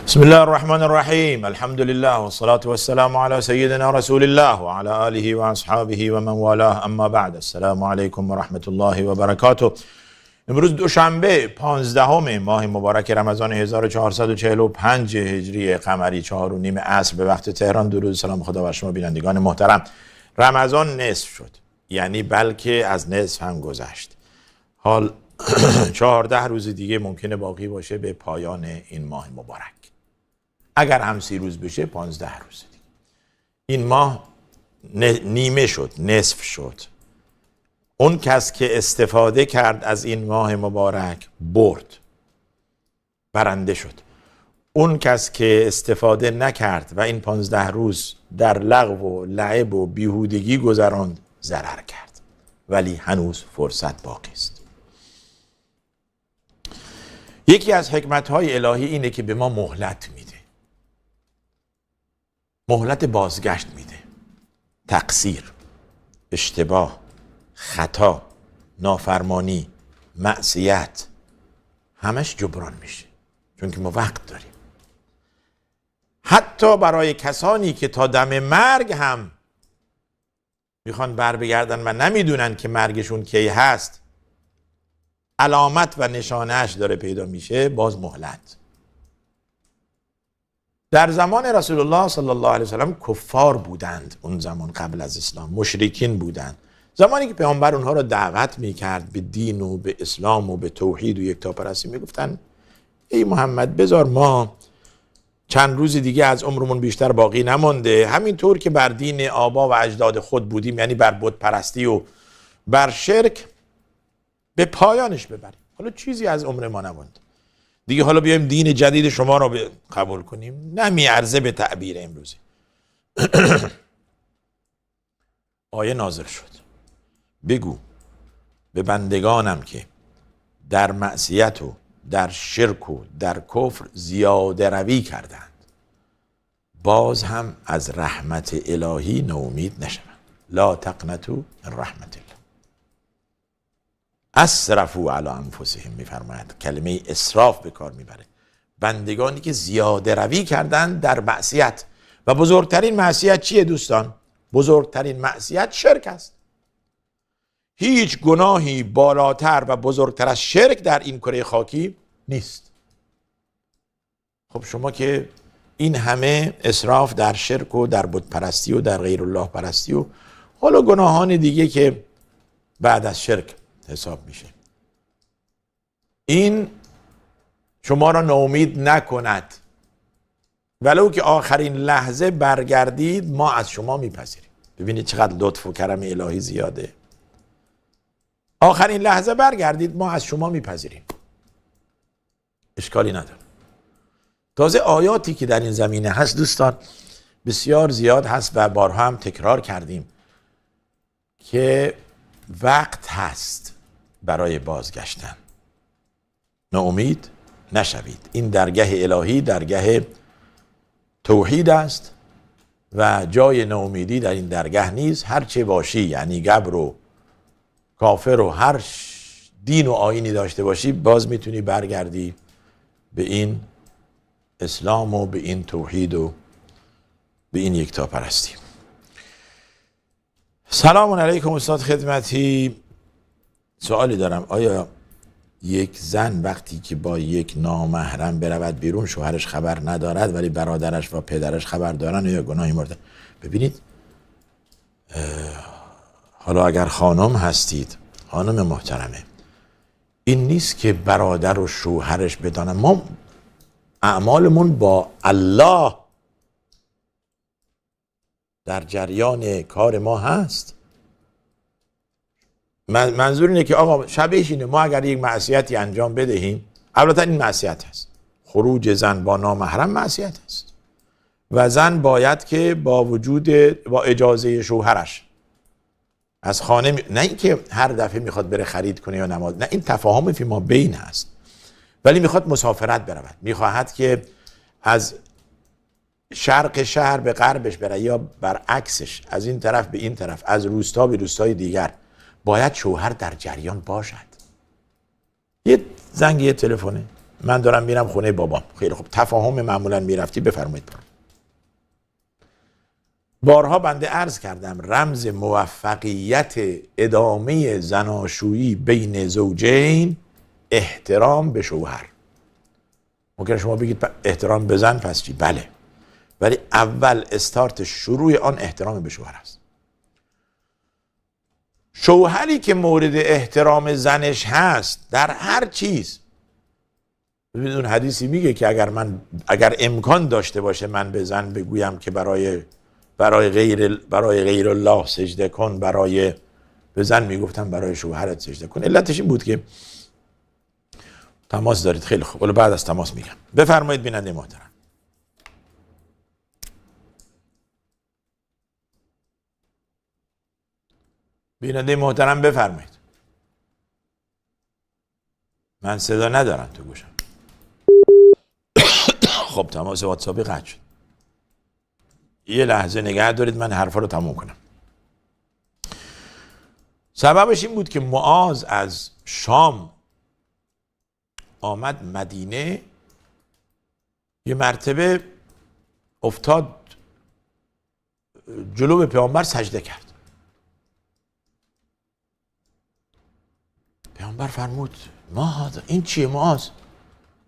بسم الله الرحمن الرحیم. الحمد لله والصلاة والسلام على سیدنا رسول الله وعلى آله واصحابه ومن والاه، اما بعد. السلام علیکم و رحمت الله و برکاته. امروز دوشنبه 15 ماه مبارک رمضان 1445 هجری قمری 4:30 عصر به وقت تهران. درود سلام خدا بر شما بینندگان محترم. رمضان نصف شد، یعنی بلکه از نصف هم گذشت. حال 14 روز دیگه ممکنه باقی باشه به پایان این ماه مبارک. اگر هم 30 روز بشه 15 روز دیگه. این ماه نیمه شد، نصف شد. اون کس که استفاده کرد از این ماه مبارک برد، برنده شد. اون کس که استفاده نکرد و این 15 روز در لغو و لعب و بیهودگی گذراند ضرر کرد. ولی هنوز فرصت باقی است. یکی از حکمت‌های الهی اینه که به ما مهلت میده، مهلت بازگشت میده. تقصیر، اشتباه، خطا، نافرمانی، معصیت، همش جبران میشه، چون که ما وقت داریم. حتی برای کسانی که تا دم مرگ هم میخوان بر بگردن و نمیدونن که مرگشون کی هست، علامت و نشانهش داره پیدا میشه، باز مهلت. در زمان رسول الله صلی الله علیه وسلم کفار بودند. اون زمان قبل از اسلام مشرکین بودند. زمانی که پیامبر اونها رو دعوت میکرد به دین و به اسلام و به توحید و یکتاپرستی، میگفتن ای محمد بذار ما چند روز دیگه از عمرمون بیشتر باقی نمانده، همینطور که بر دین آبا و اجداد خود بودیم، یعنی بر بت پرستی و بر شرک، به پایانش ببریم. حالا چیزی از عمر ما نماند دیگه، حالا بیایم دین جدید شما رو قبول کنیم، نمیارزه به تعبیر امروزی. آیه نازل شد: بگو به بندگانم که در معصیت و در شرک و در کفر زیاده روی کردند، باز هم از رحمت الهی ناامید نشوند. لا تقنطوا من رحمت الله. اسرفوا علی انفسهم میفرماید. کلمه اسراف به کار میبره. بندگانی که زیاده روی کردند در معصیت. و بزرگترین معصیت چیه دوستان؟ بزرگترین معصیت شرک است. هیچ گناهی بالاتر و بزرگتر از شرک در این کره خاکی نیست. خب شما که این همه اسراف در شرک و در بت پرستی و در غیر الله پرستی و حالا گناهان دیگه که بعد از شرک حساب میشه، این شما را ناامید نکند. ولو که آخرین لحظه برگردید، ما از شما میپذیریم. ببینید چقدر لطف و کرم الهی زیاده. آخرین لحظه برگردید، ما از شما میپذیریم، اشکالی نداره. تازه آیاتی که در این زمینه هست دوستان بسیار زیاد هست و بارها هم تکرار کردیم که وقت هست برای بازگشتن. ناامید نشوید. این درگاه الهی درگاه توحید است و جای ناامیدی در این درگاه نیست. هر چه باشی، یعنی گبر و کافر و هر دین و آیینی داشته باشی، باز میتونی برگردی به این اسلام و به این توحید و به این یکتاپرستی. سلام علیکم استاد خدمتی. سوالی دارم: آیا یک زن وقتی که با یک نامحرم برود بیرون، شوهرش خبر ندارد ولی برادرش و پدرش خبر دارن، یا گناهی مورد؟ ببینید، حالا اگر خانم هستید، خانم محترمه، این نیست که برادر و شوهرش بدانن. ما اعمالمون با الله در جریان کار ما هست. منظور اینه که آقا شبیهش اینه، ما اگر یک معصیتی انجام بدهیم، البته این معصیت هست، خروج زن با نامحرم معصیت هست و زن باید که با اجازه شوهرش از خانه نه اینکه هر دفعه میخواد بره خرید کنه یا نماز، نه، این تفاهم فی ما بین هست، ولی میخواد مسافرت برود، میخواهد که از شرق شهر به غربش بره یا برعکسش، از این طرف به این طرف، از روستا به روستای دیگر. باید شوهر در جریان باشد. یه زنگ، یه تلفنه، من دارم میرم خونه بابام. خیلی خوب، تفاهم معمولا میرفتی، بفرمایید. بارها بنده عرض کردم رمز موفقیت ادامه زناشویی بین زوجین احترام به شوهر. ممکنه شما بگید احترام به زن پس چی؟ بله، ولی اول استارت شروع آن احترام به شوهر است. شوهری که مورد احترام زنش هست در هر چیز، ببینید اون حدیثی میگه که اگر امکان داشته باشه من به زن بگویم که برای غیر الله سجده کن، به زن میگفتم برای شوهرت سجده کن. علتش این بود که تماس دارید. خیلی خوب، ولی بعد از تماس میگم. بفرمایید بیننده محترم. بیننده محترم بفرمایید. من صدا ندارم تو گوشم. خب تماس واتساپی قطع شد. یه لحظه نگه دارید، من حرفا رو تموم کنم. سببش این بود که معاذ از شام آمد مدینه، یه مرتبه افتاد جلو پیامبر سجده کرد. پیامبر فرمود معاذ این چیه؟ معاذ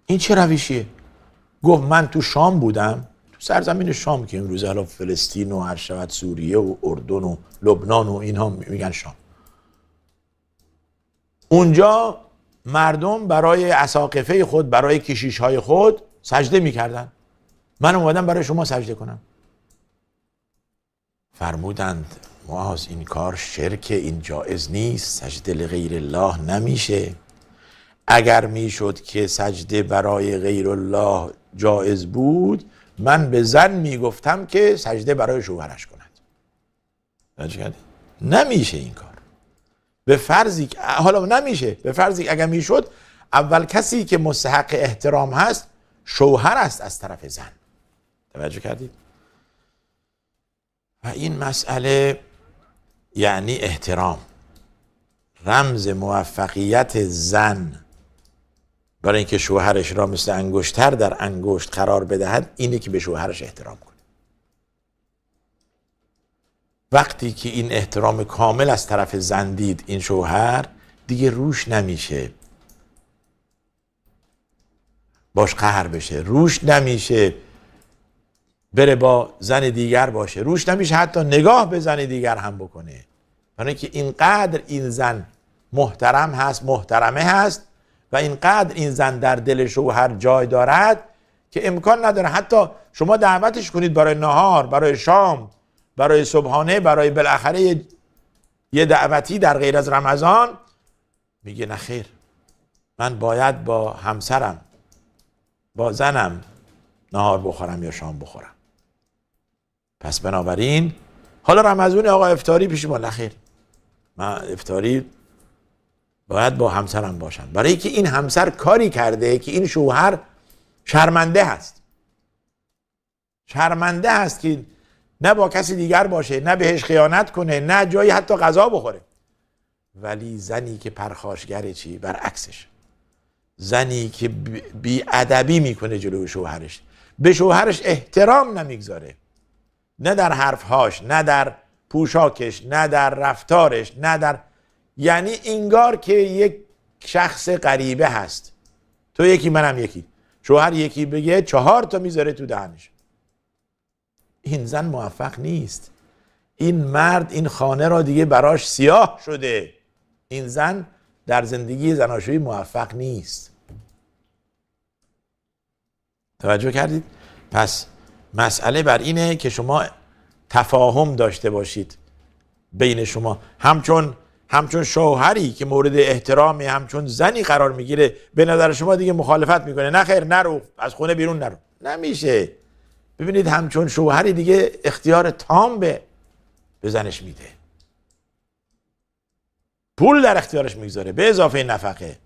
این چه روشیه؟ گفت من تو شام بودم، تو سرزمین شام که امروز الان فلسطین و هر شود سوریه و اردن و لبنان و اینها میگن شام. اونجا مردم برای اساقفه خود، برای کشیش های خود سجده میکردن. من اومدم برای شما سجده کنم. فرمودند معاذ این کار شرک، این جایز نیست، سجده لغیر الله نمیشه. اگر میشد که سجده برای غیر الله جایز بود، من به زن میگفتم که سجده برای شوهرش کند. نمیشه این کار. به فرضی که حالا نمیشه، به فرضی اگر میشد، اول کسی که مستحق احترام هست شوهر است از طرف زن. توجه کردید؟ و این مسئله یعنی احترام. رمز موفقیت زن برای اینکه شوهرش را مثل انگشتر در انگشت قرار بدهد اینه که به شوهرش احترام کنه. وقتی که این احترام کامل از طرف زن دید این شوهر، دیگه روش نمیشه باش قهر بشه، روش نمیشه بره با زن دیگر باشه، روش نمیشه حتی نگاه به زن دیگر هم بکنه. برای اینکه اینقدر این زن محترم هست، محترمه هست و اینقدر این زن در دل شوهر جای دارد که امکان نداره حتی شما دعوتش کنید برای نهار، برای شام، برای صبحانه، برای بالاخره یه دعوتی در غیر از رمضان، میگه نه خیر، من باید با همسرم، با زنم نهار بخورم یا شام بخورم. پس بنابراین حالا رمضان آقا افطاری پیش ما، نه خیر، من افطاری باید با همسرم باشم. برای که این همسر کاری کرده که این شوهر شرمنده هست. شرمنده هست که نه با کسی دیگر باشه، نه بهش خیانت کنه، نه جایی حتی غذا بخوره. ولی زنی که پرخاشگره چی؟ برعکسش. زنی که بی ادبی میکنه جلوی شوهرش، به شوهرش احترام نمیگذاره، نه در حرفهاش، نه در پوشاکش، نه در رفتارش، نه در، یعنی انگار که یک شخص غریبه هست. تو یکی منم یکی، شوهر یکی بگه 4 تا میذاره تو دهنش. این زن موفق نیست. این مرد این خانه را دیگه براش سیاه شده. این زن در زندگی زناشویی موفق نیست. توجه کردید؟ پس مسئله بر اینه که شما تفاهم داشته باشید بین شما. همچون شوهری که مورد احترامی، همچون زنی قرار میگیره، به نظر شما دیگه مخالفت میکنه، نه خیر نرو، از خونه بیرون نرو، نمیشه. ببینید همچون شوهری دیگه اختیار تام به زنش میده، پول در اختیارش میگذاره به اضافه نفقه.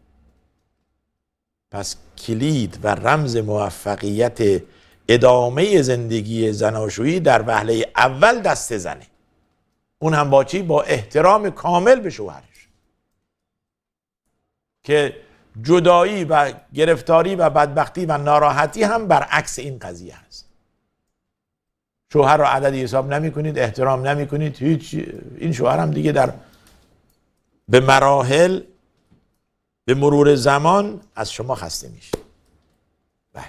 پس کلید و رمز موفقیت ادامه زندگی زناشویی در وهله اول دست زنه. اون هم با چی؟ با احترام کامل به شوهرش. که جدایی و گرفتاری و بدبختی و ناراحتی هم برعکس این قضیه هست. شوهر رو عددی حساب نمی کنید، احترام نمی کنید، هیچ. این شوهر هم دیگه به مراحل، به مرور زمان از شما خسته میشه. بله.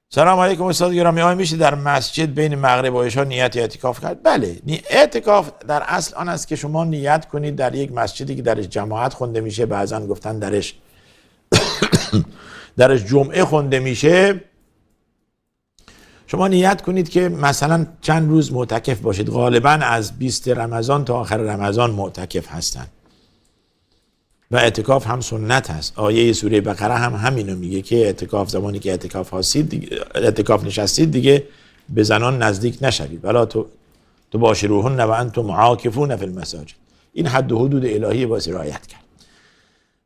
سلام علیکم استاد گرامی، آیا میشه در مسجد بین مغرب و عشا نیت اعتکاف کرد؟ بله. اعتکاف در اصل آن است که شما نیت کنید در یک مسجدی که درش جماعت خونده میشه، بعضن گفتن درش جمعه خونده میشه، شما نیت کنید که مثلا چند روز معتکف باشید. غالبا از 20 رمضان تا آخر رمضان معتکف هستن و اعتکاف هم سنت هست. آیه سوره بقره هم همینو میگه که اعتکاف، زمانی که اعتکاف نشستید دیگه به زنان نزدیک نشوید. ولا تو باشروهن و انتم عاکفون فی المساجد. این حد و حدود الهی باید رعایت کرد.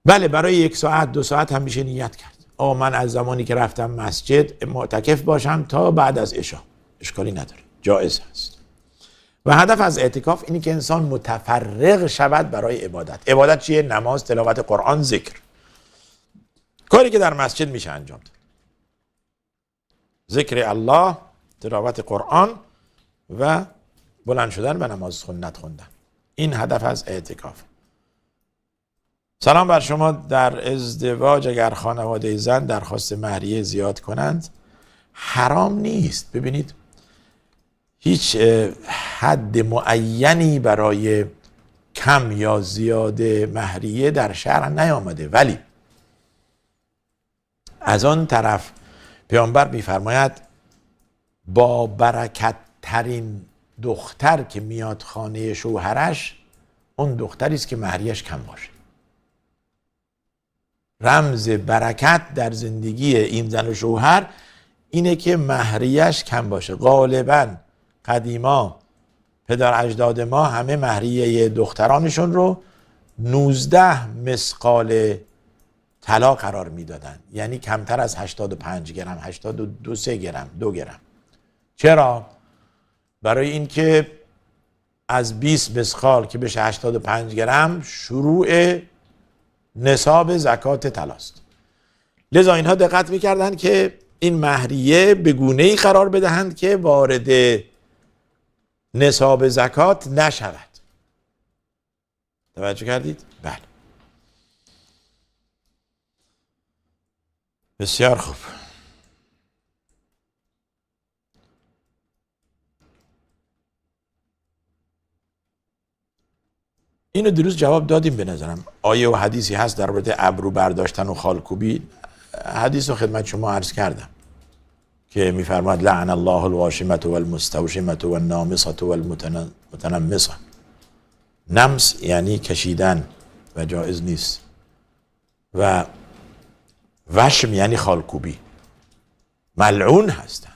بله، برای 1 ساعت 2 ساعت هم میشه نیت کرد. من از زمانی که رفتم مسجد معتکف باشم تا بعد از عشا، اشکالی نداره، جایز هست. و هدف از اعتکاف اینی که انسان متفرغ شود برای عبادت. عبادت چیه؟ نماز، تلاوت قرآن، ذکر، کاری که در مسجد میشه انجام داد. ذکر الله، تلاوت قرآن و بلند شدن و نماز سنت خوندن. این هدف از اعتکاف. سلام بر شما. در ازدواج اگر خانواده زن درخواست مهریه زیاد کنند حرام نیست. ببینید، هیچ حد معینی برای کم یا زیاد مهریه در شرع نیامده، ولی از آن طرف پیامبر میفرماید با برکت ترین دختر که میاد خانه شوهرش اون دختری است که مهریه‌اش کم باشه. رمز برکت در زندگی این زن و شوهر اینه که مهریه‌اش کم باشه. غالباً قدیما پدر اجداد ما همه مهریه دخترانشون رو 19 مثقال طلا قرار میدادن، یعنی کمتر از 85 گرم، 82 گرم، 2 گرم. چرا؟ برای اینکه از 20 مثقال که بشه 85 گرم شروع نصاب زکات طلاست. لذا اینها دقت میکردن که این مهریه به گونه‌ای قرار بدهند که وارد نصاب زکات نشود. توجه کردید؟ بله. بسیار خوب. اینو دیروز جواب دادیم به نظرم. آیه و حدیثی هست در مورد ابرو برداشتن و خالکوبی. حدیث رو خدمت شما عرض کردم که میفرماد لعن الله الواشمة والمستوشمة والنامصة والمتنمصة. نمس یعنی کشیدن و جایز نیست، و وشم یعنی خالکوبی، ملعون هستن.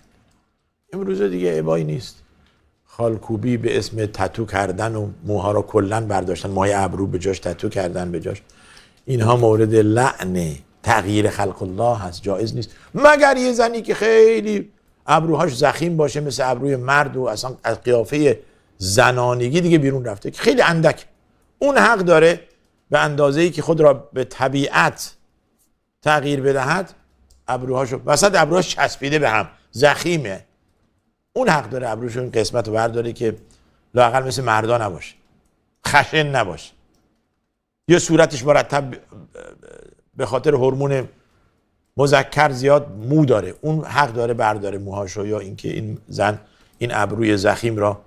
امروز دیگه عیبایی نیست. خالکوبی به اسم تتو کردن و موها رو کلن برداشتن، موهای ابرو به جاش تتو کردن به جاش، اینها مورد لعن تغییر خلق الله هست، جایز نیست. مگر یه زنی که خیلی ابروهاش ضخیم باشه مثل ابروی مرد و اصلا از قیافه زنانگی دیگه بیرون رفته که خیلی اندک، اون حق داره به اندازه‌ای که خود را به طبیعت تغییر بدهد ابروهاشو، وسط ابروهاش چسبیده به هم ضخیمه، اون حق داره ابروشو این قسمت رو برداره که لااقل مثل مردا نباشه، خشن نباشه، یا صورتش مرتب به خاطر هورمون مذکر زیاد مو داره، اون حق داره برداره موهاشو، یا اینکه این زن این ابروی ضخیم را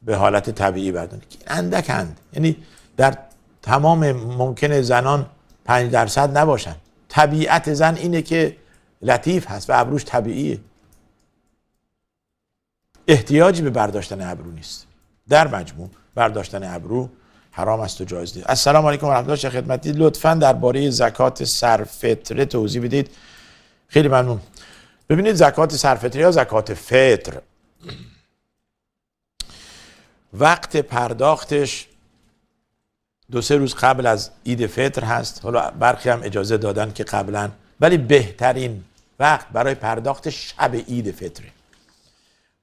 به حالت طبیعی برداره. اندکند، یعنی در تمام ممکنه زنان 5% نباشن. طبیعت زن اینه که لطیف هست و ابروش طبیعیه، احتیاجی به برداشتن ابرو نیست. در مجموع برداشتن ابرو حرام است و جایز نیست. السلام علیکم و رحمت الله. خدمتی لطفاً درباره زکات سرفطره توضیح بدید. خیلی ممنون. ببینید، زکات سرفطره یا زکات فطر وقت پرداختش 2-3 روز قبل از عید فطر هست. حالا برخی هم اجازه دادن که قبلا، ولی بهترین وقت برای پرداخت شب عید فطره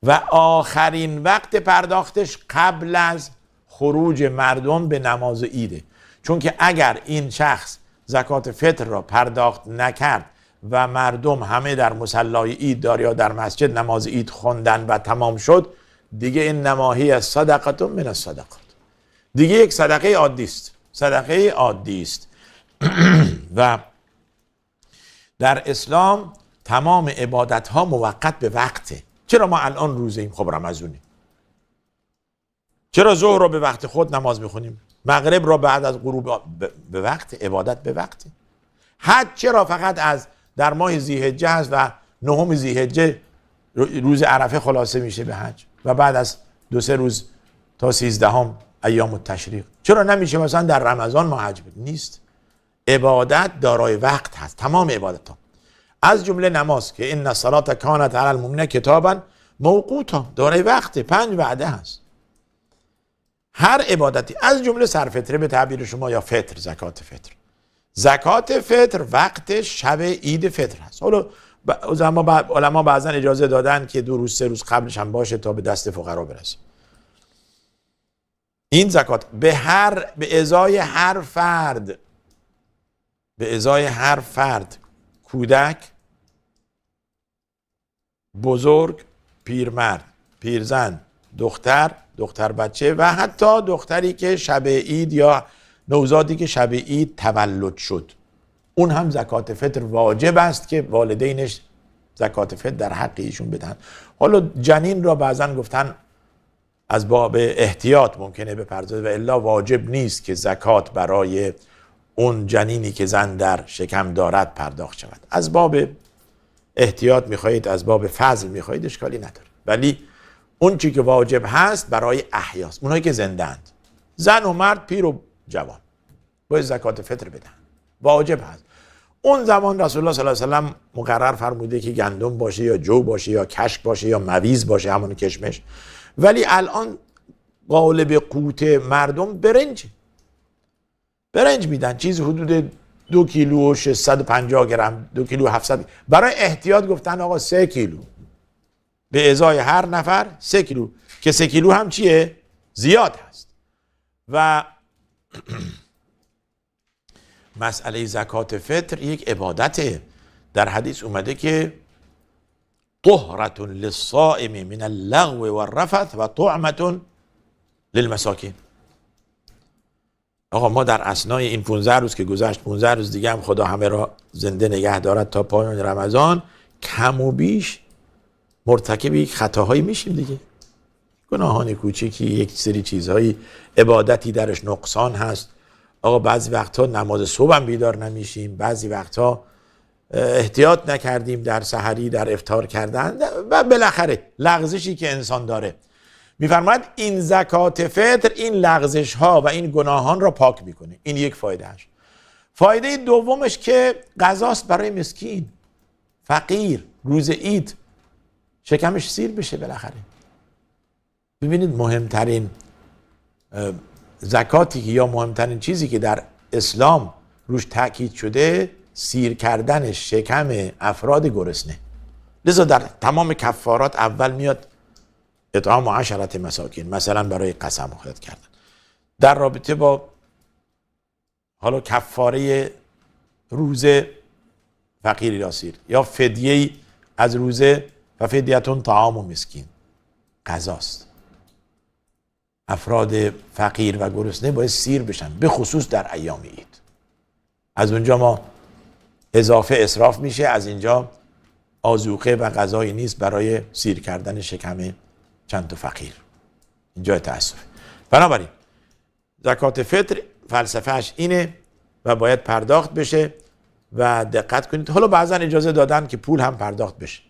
و آخرین وقت پرداختش قبل از خروج مردم به نماز عیده. چون که اگر این شخص زکات فطر را پرداخت نکرد و مردم همه در مصلای عید یا در مسجد نماز عید خوندن و تمام شد، دیگه این نماهی از صدقه من الصدقات، دیگه یک صدقه عادی است، صدقه عادی است. و در اسلام تمام عبادت ها موقت به وقته. چرا ما الان روزه ایم؟ خب رمضونه. چرا ظهر را به وقت خود نماز میخونیم؟ مغرب را بعد از غروب به وقت، عبادت به وقته. حج چرا فقط از در ماه ذی‌حجه هست و 9 ذی‌حجه روز عرفه خلاصه میشه به حج و بعد از 2-3 روز تا 13 ایام التشریق؟ چرا نمیشه مثلا در رمضان ما حج بدیم؟ نیست. عبادت دارای وقت هست، تمام عبادت ها از جمله نماز که ان الصلاة کانت علی المؤمنین کتابا موقوتا، دارای وقت، 5 وعده هست. هر عبادتی از جمله سرفطره به تعبیر شما یا فطر، زکات فطر. زکات فطر وقت شب عید فطر هست. حالا علما بعضا اجازه دادن که 2 روز 3 روز قبلش هم باشه تا به دست فقرا برسه. این زکات به ازای هر فرد، کودک، بزرگ، پیرمرد، پیرزن، دختر بچه و حتی دختری که شب عید یا نوزادی که شب عید تولد شد، اون هم زکات فطر واجب است که والدینش زکات فطر در حق ایشون بدن. حالا جنین را بعضن گفتن از باب احتیاط ممکنه بپردازه و الا واجب نیست که زکات برای اون جنینی که زن در شکم دارد پرداخت شود. از باب احتیاط میخواهید، از باب فضل میخواهید، اشکالی نداره. ولی اون چی که واجب هست برای احیاست، اونایی که زنده‌اند، زن و مرد، پیر و جوان، باید زکات فطر بدن، واجب هست. اون زمان رسول الله صلی الله علیه و سلم مقرر فرموده که گندم باشه یا جو باشه یا کشک باشه یا مویز باشه، همون کشمش. ولی الان غالب قوت مردم برنج میدن، چیز حدود 2 کیلو و 650 گرم، 2 کیلو 700. برای احتیاط گفتن آقا 3 کیلو به ازای هر نفر 3 کیلو، که 3 کیلو هم چیه؟ زیاد هست. و مسئله زکات فطر یک عبادته. در حدیث اومده که طهرة للصائم من اللغو والرفث و طعمة للمساکین. آقا ما در اثنای این 15 روز که گذشت، 15 روز دیگه هم خدا همه را زنده نگه دارد تا پایان رمضان، کم و بیش مرتکب یک خطاهایی میشیم دیگه. گناهان کوچیکی، یک سری چیزهایی، عبادتی درش نقصان هست. آقا بعضی وقتها نماز صبح هم بیدار نمیشیم، بعضی وقتها احتیاط نکردیم در سحری، در افطار کردن و بالاخره لغزشی که انسان داره. میفرماید این زکات فطر این لغزش ها و این گناهان را پاک میکنه. این یک فایدهش. فایده دومش که غذاست برای مسکین، فقیر، روز عید شکمش سیر بشه بالاخره. ببینید مهمترین زکاتی یا مهمترین چیزی که در اسلام روش تاکید شده سیر کردن شکم افراد گرسنه. لذا در تمام کفارات اول میاد اطعام 10 مساکین، مثلا برای قسم خورد کردن. در رابطه با حالا کفاره روزه فقیر یا سیر یا فدیه از روزه و فدیتون طعام و مسکین، غذاست. افراد فقیر و گرسنه باید سیر بشن، به خصوص در ایام عید. از اونجا ما اضافه اسراف میشه، از اینجا آذوقه و غذایی نیست برای سیر کردن شکم چند تا فقیر. اینجا تأسفه. بنابراین زکات فطر فلسفهش اینه و باید پرداخت بشه و دقت کنید. حالا بعضا اجازه دادن که پول هم پرداخت بشه،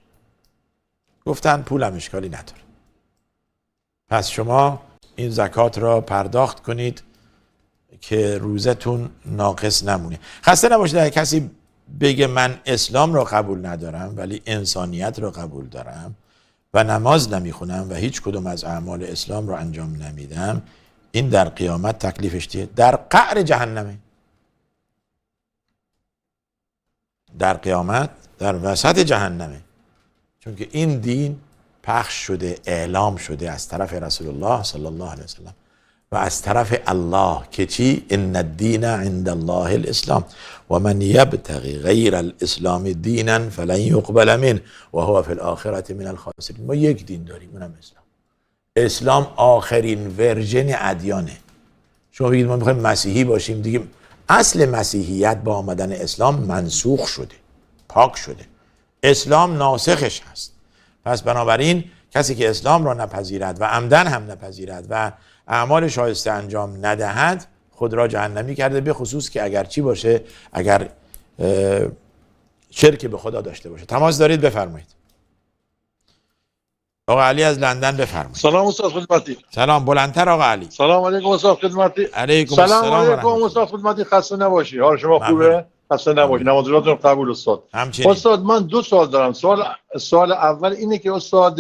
گفتن پول هم اشکالی نداره. پس شما این زکات را پرداخت کنید که روزتون ناقص نمونه. خسته نباشید اگه کسی بگه من اسلام را قبول ندارم ولی انسانیت را قبول دارم و نماز نمیخونم و هیچ کدوم از اعمال اسلام را انجام نمیدم، این در قیامت تکلیفش چیه؟ در قعر جهنمه. در قیامت در وسط جهنمه. چون که این دین پخش شده، اعلام شده از طرف رسول الله صلی الله علیه وسلم و از طرف الله که چی؟ ان الدین عند الله الاسلام و من یبتغی غیر الاسلام دینا فلن یقبل منه و هو فی الاخره من الخاسرین. ما یک دین داریم، اونم اسلام. اسلام آخرین ورژن ادیانه. شما بگید ما میخوایم مسیحی باشیم دیگه، اصل مسیحیت با آمدن اسلام منسوخ شده، پاک شده. اسلام ناسخش هست. پس بنابراین کسی که اسلام را نپذیرد و عمدن هم نپذیرد و اعمال شایسته انجام ندهد خود را جهنمی کرده، به خصوص که اگر چی باشه، اگر شرک به خدا داشته باشه. تماس دارید، بفرمایید. آقا علی از لندن بفرمایید. سلام استاد خدمتی. سلام، بلندتر آقا علی. سلام علیکم استاد خدمتی. علیکم سلام علیکم استاد خدمتی. خسته نباشی. حال شما خوبه؟ خسته نباشی. نمازتون قبول استاد. همچنین. استاد من دو سوال دارم. سوال اول اینه که استاد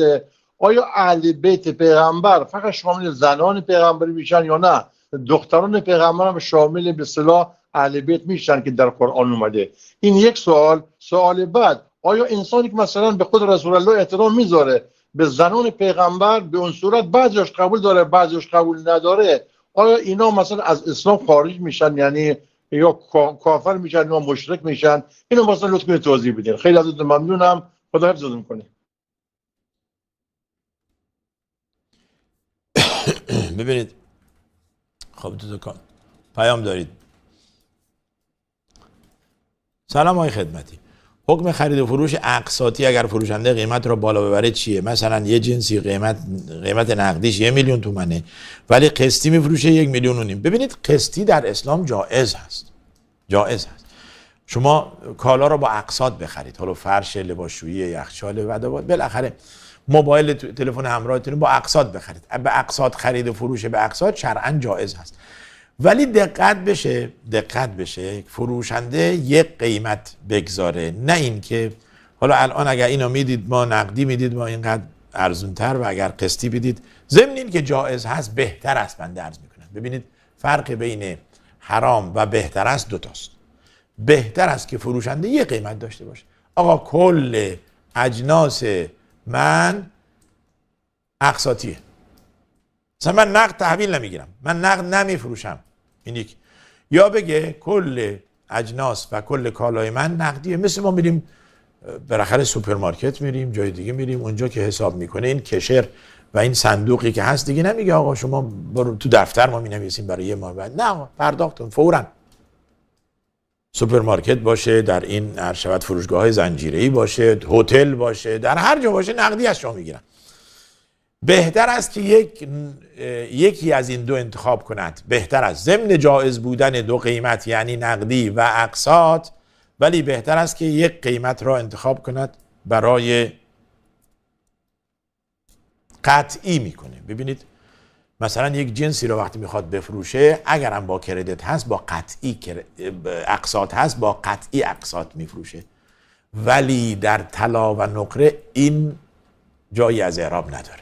آیا اهل بیت پیغمبر فقط شامل زنان پیغمبری میشن یا نه دختران پیغمبر هم شامل به اصطلاح اهل بیت میشن که در قرآن اومده؟ این یک سوال. سوال بعد، آیا انسانی که مثلا به خود رسول الله احترام میذاره به زنان پیغمبر به اون صورت بعضیش قبول داره بعضیش قبول نداره، آیا اینا مثلا از اسلام خارج میشن، یعنی یا کافر میشن یا مشرک میشن؟ اینو مثلا لطفا توضیح بدین. خیلی ازتون ممنونم. خدا حفظتون کنه. ببینید، خب تو پیام دارید. سلام آقای خدمتی. حکم خرید و فروش اقساطی اگر فروشنده قیمت را بالا ببره چیه؟ مثلا یه جنسی قیمت نقدیش 1 میلیون تومنه ولی قسطی میفروشه 1,5 میلیون. ببینید قسطی در اسلام جایز هست. جایز هست. شما کالا را با اقساط بخرید. حالا فرش، لباسشویی، یخچال، بالاخره موبایل، تلفن همراهتون با اقساط بخرید. به اقساط خرید و فروش به اقساط شرعاً جایز هست. ولی دقت بشه فروشنده یک قیمت بگذاره، نه این که حالا الان اگر اینو میدید ما نقدی میدید ما اینقدر ارزونتر و اگر قسطی بدید. ضمن این که جایز هست بهتر است. بنده عرض میکنم ببینید فرق بین حرام و بهتر است دوتاست. بهتر است که فروشنده یک قیمت داشته باشه. آقا کل اجناس من اقساطیه، مثلا من نقد تحویل نمیگیرم، من نقد نمیفروشم. این یک. یا بگه کل اجناس و کل کالای من نقدیه. مثل ما میریم بالاخره سوپرمارکت میریم، جای دیگه میریم، اونجا که حساب میکنه این کشر و این صندوقی که هست دیگه نمیگه آقا شما برو تو دفتر ما مینویسیم برای یه ماه بعد. نه آقا پرداختون فوراً. سوپرمارکت باشه، در این ارشبت فروشگاه زنجیره‌ای باشه، هتل باشه، در هر جا باشه نقدی از شما میگیرن. بهتر است که یکی از این دو انتخاب کند. بهتر است ضمن جایز بودن دو قیمت یعنی نقدی و اقساط، ولی بهتر است که یک قیمت را انتخاب کند برای قطعی میکنه. ببینید مثلا یک جنسی رو وقتی میخواد بفروشه اگرم با کردیت هست با قطعی اقساط هست با قطعی اقساط میفروشه، ولی در طلا و نقره این جایی از اعراب نداره.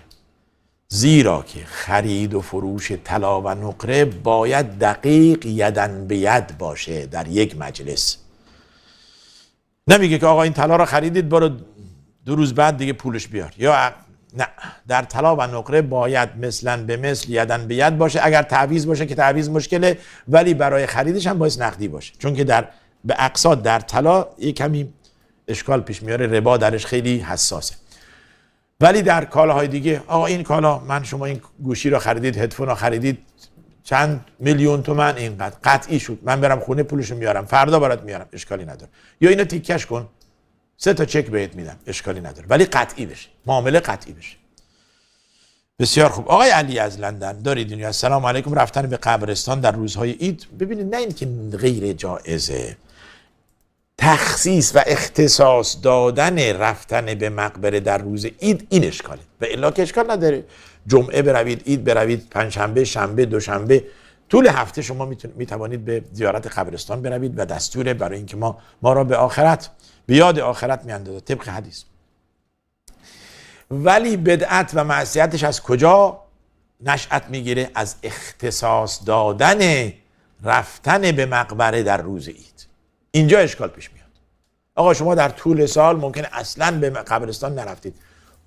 زیرا که خرید و فروش طلا و نقره باید دقیق یدن به ید باشه در یک مجلس. نمیگه که آقا این طلا رو خریدید برو 2 روز بعد دیگه پولش بیار. یا نه، در طلا و نقره باید مثلا به مثل یدن به ید باشه. اگر تعویض باشه که تعویض مشکله، ولی برای خریدش هم باید نقدی باشه، چون که به اقساط در طلا یک کمی اشکال پیش میاره، ربا درش خیلی حساسه. ولی در کالاهای دیگه آقا این کالا من شما این گوشی رو خریدید، هدفون رو خریدید چند میلیون تومن، اینقدر قطعی شد، من برم خونه پولشو میارم فردا برات میارم، اشکالی نداره. یا اینو تیکش کن 3 تا چک بهت میدم، اشکالی نداره، ولی قطعی بشه، معامله قطعی بشه. بسیار خوب. آقای علی از لندن دارید اینو. السلام علیکم. رفتن به قبرستان در روزهای عید، ببینید نه این که غیر جایزه، تخصیص و اختصاص دادن رفتن به مقبره در روز عید این اشکاله. و الا که اشکال نداره، جمعه بروید، عید بروید، پنجشنبه، شنبه، دوشنبه، طول هفته شما میتوانید به زیارت قبرستان بروید و دستوره برای اینکه ما را به آخرت، به یاد آخرت میاندازه طبق حدیث. ولی بدعت و معصیتش از کجا نشأت میگیره؟ از اختصاص دادن رفتن به مقبره در روز عید. اینجا اشکال پیش میاد. آقا شما در طول سال ممکنه اصلا به قبرستان نرفتید،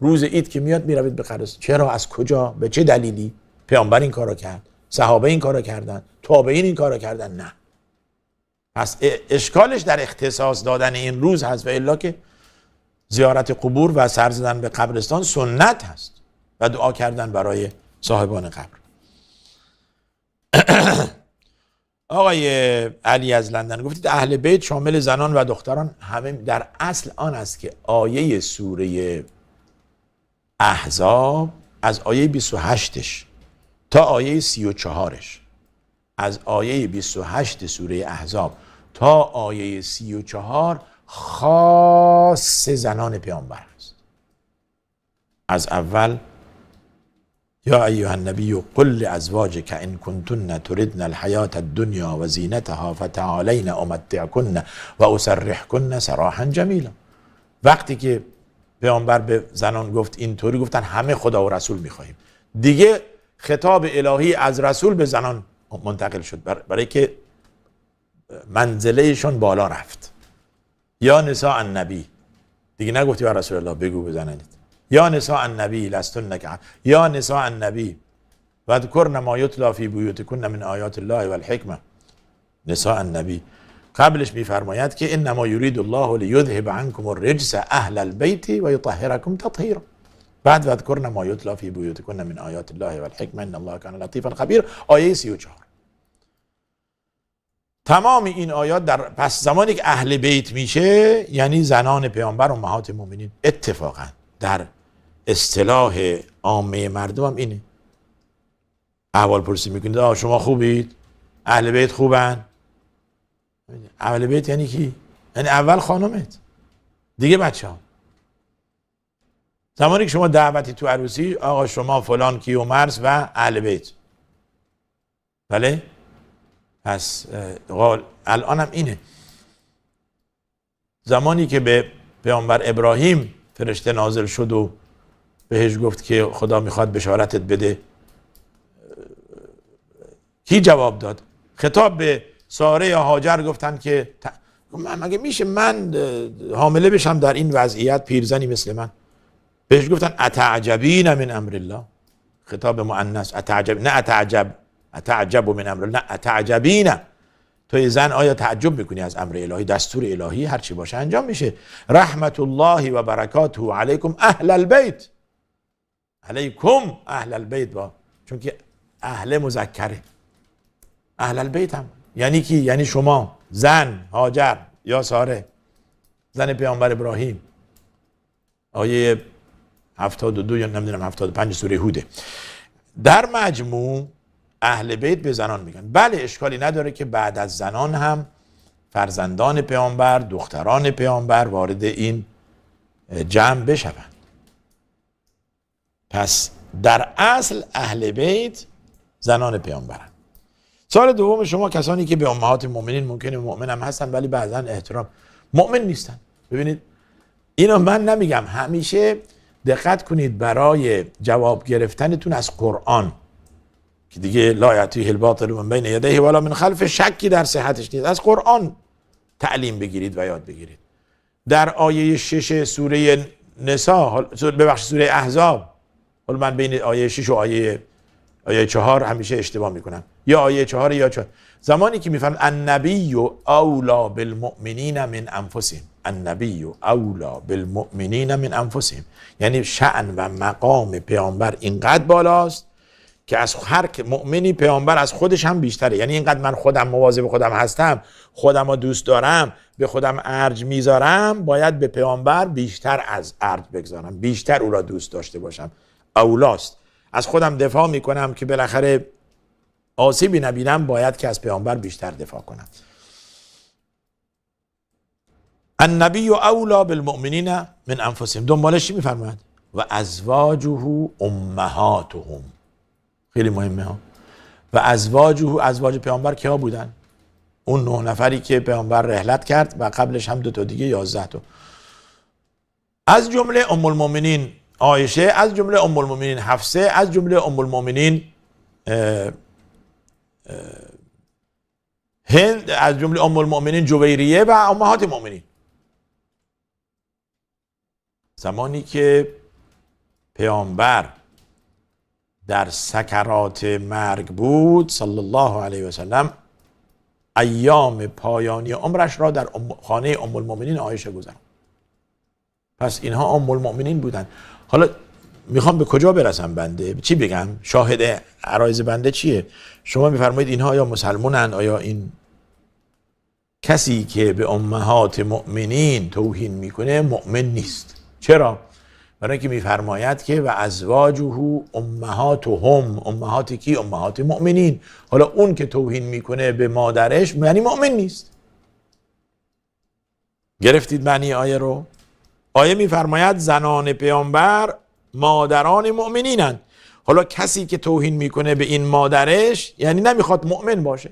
روز عید که میاد میروید به قبرستان. چرا؟ از کجا؟ به چه دلیلی پیامبر این کارو کرد؟ صحابه این کارو کردن، تابعین این کارو کردن؟ نه. پس اشکالش در اختصاص دادن این روز هست، و الا که زیارت قبور و سر زدن به قبرستان سنت هست و دعا کردن برای صاحبان قبر. آقای علی از لندن گفتید اهل بیت شامل زنان و دختران همه در اصل آن است که آیه سوره احزاب از آیه 28ش تا آیه 34ش، از آیه 28 سوره احزاب تا آیه 34 خاص زنان پیامبر است. از اول یا ایها النبی قل لازواجک ان کنتن تردن الحیاة الدنیا و زینتها فتعالین امتعکن و اسرحکن سراحا جمیلا. وقتی که پیامبر به زنان گفت اینطوری، گفتن همه خدا و رسول میخواهیم. دیگه خطاب الهی از رسول به زنان منتقل شد برای که منزلهشون بالا رفت. یا نساء النبی، دیگه نگفتی یا رسول الله بگو بزنید. یا نساء النبی لستن که یا نساء النبی واذکرن ما یتلی فی بیوتکن من آیات الله والحکمه. نساء النبی قبلش میفرماید که انما یرید الله لیذهب عنکم الرجس اهل البیت و یطهرکم تطهیرا. بعد واذکرن ما یتلی فی بیوتکن من آیات الله والحکمه ان الله کان لطیفا خبیر، آیه 34. تمام این آیات در پس زمانی که اهل بیت میشه یعنی زنان پیامبر امهات مومنین. اتفاقا در اصطلاح عامه مردم هم اینه. احوال پرسی میکنید شما خوبید؟ اهل بیت خوبن؟ اهل بیت یعنی کی؟ یعنی اول خانمت، دیگه بچه ها. زمانی که شما دعوتی تو عروسی، آقا شما فلان کیو مرز و اهل بیت. بله؟ پس الان هم اینه. زمانی که به پیامبر ابراهیم فرشته نازل شد و بهش گفت که خدا میخواد بشارتت بده، کی جواب داد؟ خطاب به ساره یا هاجر گفتن که مگه میشه من حامله بشم در این وضعیت، پیرزنی مثل من؟ بهش گفتن اتعجبین من امر الله. خطاب مؤنث، اتعجب، نه اتعجب من امر الله، نه اتعجبین. توی زن آیا تعجب میکنی از امر الهی؟ دستور الهی هر چی باشه انجام میشه. رحمت الله و برکاته علیکم اهل البیت. علیکم اهل البیت، با چون که اهل مذکره. اهل البیت هم یعنی کی؟ یعنی شما، زن هاجر یا ساره زن پیامبر ابراهیم. آیه 72 یا نمیدونم 75 سوره هوده. در مجموع اهل بیت به زنان میگن. بله اشکالی نداره که بعد از زنان هم فرزندان پیامبر، دختران پیامبر وارد این جمع بشوند. پس در اصل اهل بیت زنان پیامبرن. سوال دوم شما کسانی که به امهات مؤمنین ممکنه مؤمن هم هستن ولی بعضا احترام مؤمن نیستن. ببینید اینو من نمیگم، همیشه دقت کنید برای جواب گرفتنتون از قرآن که دیگه لا یأتیه الباطل من بین یدیه ولا من خلفه، شکی در صحتش نیست، از قرآن تعلیم بگیرید و یاد بگیرید. در آیه 6 سوره نساء، ببخشید سوره احزاب، حالا من بین آیه 6 و آیه 4 همیشه اشتباه میکنم، یا آیه 4 یا 4. زمانی که میفرماید النبی اولا بالمؤمنین من انفسهم، النبی اولا بالمؤمنین من انفسهم، یعنی شأن و مقام پیامبر اینقدر بالاست که از هر مؤمنی پیامبر از خودش هم بیشتره. یعنی اینقدر من خودم مواظب خودم هستم، خودم رو دوست دارم، به خودم ارج میذارم، باید به پیامبر بیشتر از ارج بگذارم، بیشتر او را دوست داشته باشم. اولاست. از خودم دفاع میکنم که بالاخره آسیبی نبینم، باید که از پیامبر بیشتر دفاع کنم. النبی اولا بالمؤمنین من انفسهم. دنبالش چی میفرماید؟ و ازواجه امهاتهم. خیلی مهمه ها. و ازواج پیامبر کیا بودن؟ اون 9 نفری که پیامبر رحلت کرد و قبلش هم 2 تا دیگه 11 تا. از جمله ام المؤمنین عایشه، از جمله ام المؤمنین حفصه، از جمله ام المؤمنین هند، از جمله ام المؤمنین جویریه و امهات مؤمنین. زمانی که پیامبر در سکرات مرگ بود صلی الله علیه و سلم ایام پایانی عمرش را در خانه ام المؤمنین عایشه گذراند. پس اینها ام المؤمنین بودن. حالا میخوام به کجا برسم بنده؟ چی بگم؟ شاهد عرایض بنده چیه؟ شما میفرمایید اینها آیا مسلمونن؟ آیا این کسی که به امهات مؤمنین توهین میکنه مؤمن نیست؟ چرا؟ برای اینکه میفرماید که و ازواجه امهاتهم، امهات کی؟ امهات مؤمنین. حالا اون که توهین میکنه به مادرش یعنی مؤمن نیست. گرفتید معنی آیه رو؟ آیه میفرماید زنان پیامبر مادران مؤمنینند. حالا کسی که توهین میکنه به این مادرش یعنی نمیخواد مؤمن باشه،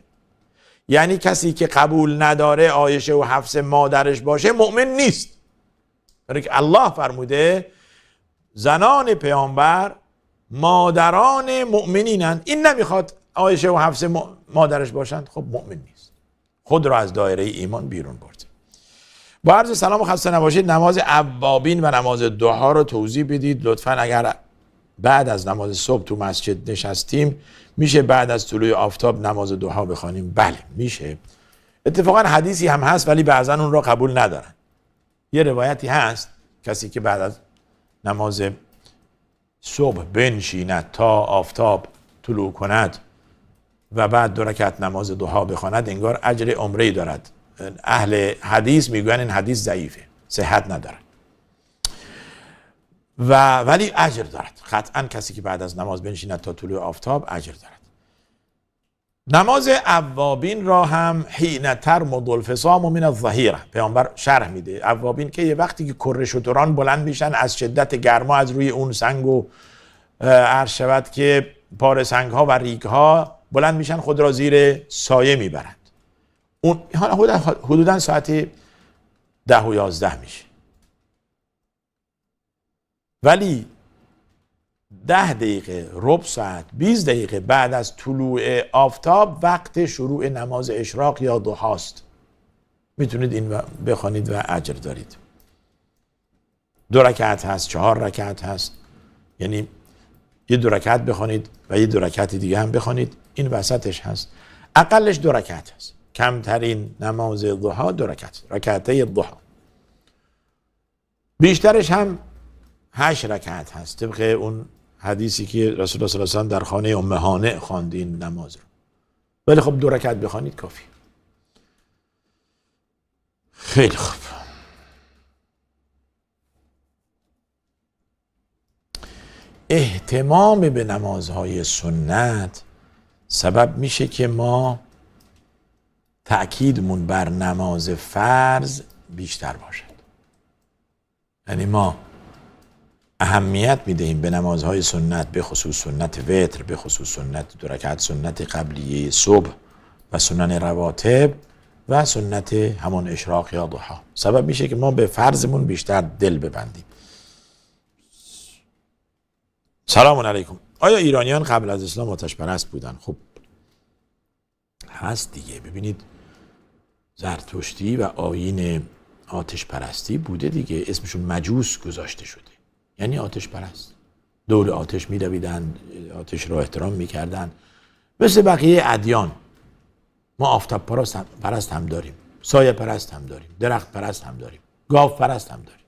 یعنی کسی که قبول نداره عایشه و حفصه مادرش باشه مؤمن نیست. برای که الله فرموده زنان پیامبر مادران مؤمنینند، این نمیخواد عایشه و حفصه مادرش باشند، خب مؤمن نیست، خود را از دایره ایمان بیرون برده. با عرض سلام و خسته نباشید. نماز اوابین و نماز ضحی رو توضیح بدید لطفا. اگر بعد از نماز صبح تو مسجد نشستیم میشه بعد از طلوع آفتاب نماز ضحی بخوانیم؟ بله میشه. اتفاقا حدیثی هم هست ولی بعضا اون رو قبول ندارن. یه روایتی هست کسی که بعد از نماز صبح بنشیند تا آفتاب طلوع کند و بعد 2 رکعت نماز ضحی بخواند انگار اجر عمره‌ای دارد. اهل حدیث میگوین این حدیث ضعیفه، صحت نداره ولی اجر دارد. قطعا کسی که بعد از نماز بنشیند تا طلوع آفتاب اجر دارد. نماز اوابین را هم حین ترمد الفصام من الظهیره پیامبر شرح میده. اوابین که یه وقتی که کره شتران بلند میشن از شدت گرما از روی اون سنگ و عرض شود که پاره سنگ ها و ریگ ها بلند میشن خود را زیر سایه میبرند. اون حدودا ساعت 10 و 11 میشه، ولی 10 دقیقه، ربع ساعت، 20 دقیقه بعد از طلوع آفتاب وقت شروع نماز اشراق یا ضحاست. میتونید این بخوانید و اجر دارید. 2 رکعت هست، 4 رکعت هست، یعنی یه 2 رکعت بخوانید و یه 2 رکعت دیگه هم بخوانید. این وسطش هست. اقلش 2 رکعت هست. کمترین نماز ضحی 2 رکعت، رکعته ضحی. بیشترش هم 8 رکعت هست طبق اون حدیثی که رسول الله صلی الله علیه و سلم در خانه ام هانئ خواندین نماز رو. ولی خب 2 رکعت بخوانید کافی. خیلی خوب. اهتمام به نمازهای سنت سبب میشه که ما تأکیدمون بر نماز فرض بیشتر باشد. یعنی ما اهمیت میدهیم به نمازهای سنت، به خصوص سنت وتر، به خصوص سنت 2 رکعت سنت قبلیه صبح و سنن رواتب و سنت همون اشراق یا ضحی. سبب میشه که ما به فرضمون بیشتر دل ببندیم. سلام علیکم. آیا ایرانیان قبل از اسلام آتش پرست بودن؟ خب هست دیگه. ببینید زرتشتی و آیین آتش پرستی بوده دیگه، اسمشون مجوس گذاشته شده، یعنی آتش پرست. دور آتش می‌دویدن، آتش را احترام می‌کردن. مثل بقیه ادیان ما آفتاب پرست هم داریم، سایه پرست هم داریم، درخت پرست هم داریم، گاو پرست هم داریم.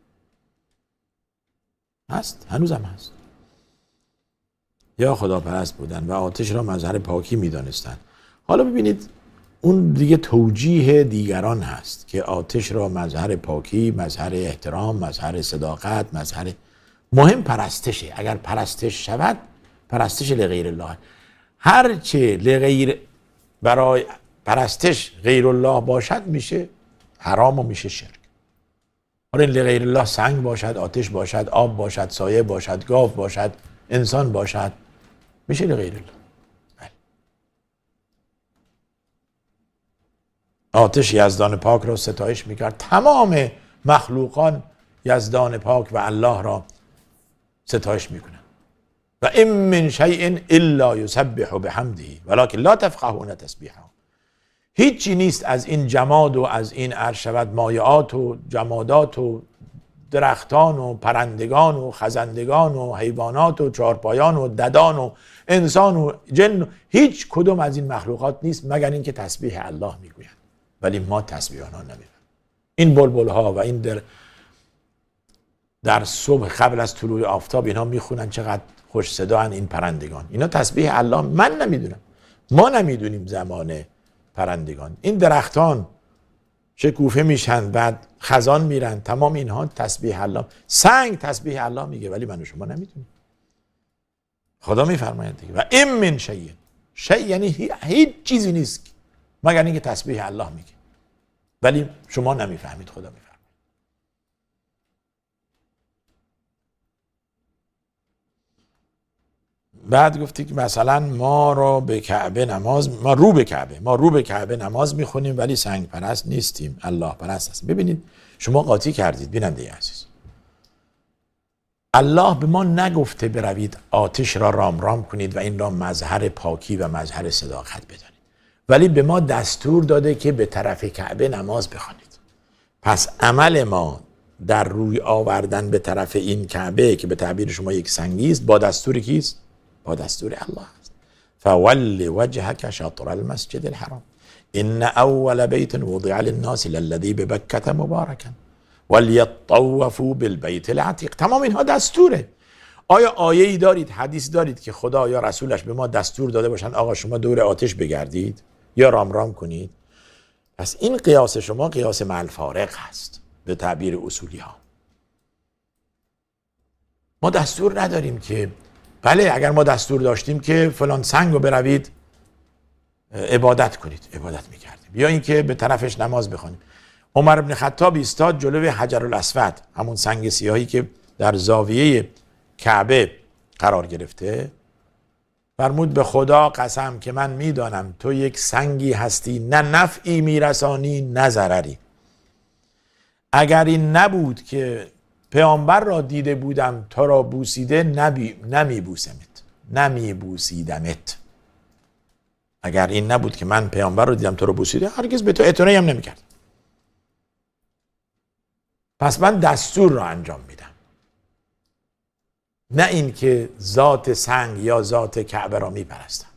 هست، هنوزم هست. یا خدا پرست بودن و آتش را مظهر پاکی می‌دانستند. حالا ببینید اون دیگه توجیه دیگران هست که آتش را مظهر پاکی، مظهر احترام، مظهر صداقت، مظهر مهم پرستشه. اگر پرستش شود پرستش لغیر الله. هرچه لغیر برای پرستش غیر الله باشد میشه حرام و میشه شرک. حالا این لغیر الله سنگ باشد، آتش باشد، آب باشد، سایه باشد، گاو باشد، انسان باشد، میشه لغیر الله. آتش یزدان پاک را ستایش میکرد. تمام مخلوقان یزدان پاک و الله را ستایش میکنن. و ان من شیء الا یسبح بحمده ولکن لا تفقهون تسبیحه. هیچی نیست از این جماد و از این عرش شود مایعات و جمادات و درختان و پرندگان و خزندگان و حیوانات و چهارپایان و ددان و انسان و جن، هیچ کدوم از این مخلوقات نیست مگر اینکه تسبیح الله میگویند، ولی ما تسبیح آنها نمیگوییم. این بلبل ها و این در صبح قبل از طلوع آفتاب اینها میخونن چقدر خوش صدا این پرندگان، اینا تسبیح الله. من نمیدونم، ما نمیدونیم زمان پرندگان. این درختان شکوفه میشن، بعد خزان میرن، تمام اینها تسبیح الله. سنگ تسبیح الله میگه، ولی من و شما نمیدونیم. خدا میفرماید دیگه و این من شیء، شیء یعنی هیچ چیزی نیست مگر اینکه تسبیح الله میگه، ولی شما نمیفهمید. خدا میفرماید. بعد گفتی که مثلا ما رو به کعبه نماز میخونیم ولی سنگ پرست نیستیم، الله پرست هستیم. ببینید شما قاطی کردید بیننده عزیز. الله به ما نگفته بروید آتش را رام رام کنید و این را مظهر پاکی و مظهر صداقت بدانید، ولی به ما دستور داده که به طرف کعبه نماز بخوانید. پس عمل ما در روی آوردن به طرف این کعبه که به تعبیر شما یک سنگی است، با دستور کیست؟ با دستور الله است. فول وجهك شطر المسجد الحرام ان اول بیت وضع للناس للذی ببکة مبارکا ولیطوفوا بالبیت العتیق. تمام اینها دستوره. آیا آیه‌ای دارید، حدیث دارید که خدا یا رسولش به ما دستور داده باشن آقا شما دور آتش بگردید یا رام رام کنید؟ پس این قیاس شما قیاس مع الفارق هست به تعبیر اصولی ها. ما دستور نداریم که بله، اگر ما دستور داشتیم که فلان سنگ رو بروید عبادت کنید، عبادت میکردیم، یا اینکه به طرفش نماز بخونیم. عمر بن خطاب ایستاد جلوی حجر الاسود، همون سنگ سیاهی که در زاویه کعبه قرار گرفته، فرمود به خدا قسم که من میدانم تو یک سنگی هستی، نه نفعی میرسانی نه ضرری. اگر این نبود که پیامبر را دیده بودم تو را بوسیده نمیبوسیدمت. اگر این نبود که من پیامبر را دیدم تو را بوسیده، هرگز به تو اعتنایی هم نمیکرد. پس من دستور را انجام میدم، نه این که ذات سنگ یا ذات کعبه را میپرستم.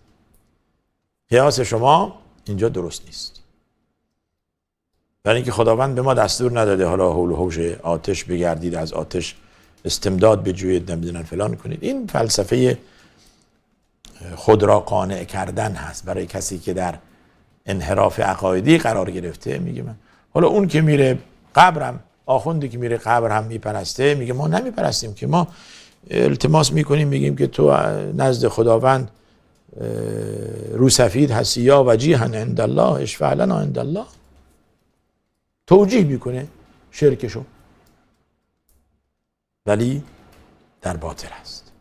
قیاس شما اینجا درست نیست. در اینکه خداوند به ما دستور نداده حالا حول و حوش آتش بگردید، از آتش استمداد بجویید، نمیدونن فلان کنید. این فلسفه خود را قانع کردن هست برای کسی که در انحراف عقایدی قرار گرفته. میگه من حالا اون که میره قبرم، آخوندی که میره قبر هم میپرسته، میگه ما نمیپرستیم که، ما التماس میکنیم میگیم که تو نزد خداوند روسفید هستی یا وجیها عند الله اشفع لنا عند الله. توجیه میکنه شرکشو، ولی در باطل است.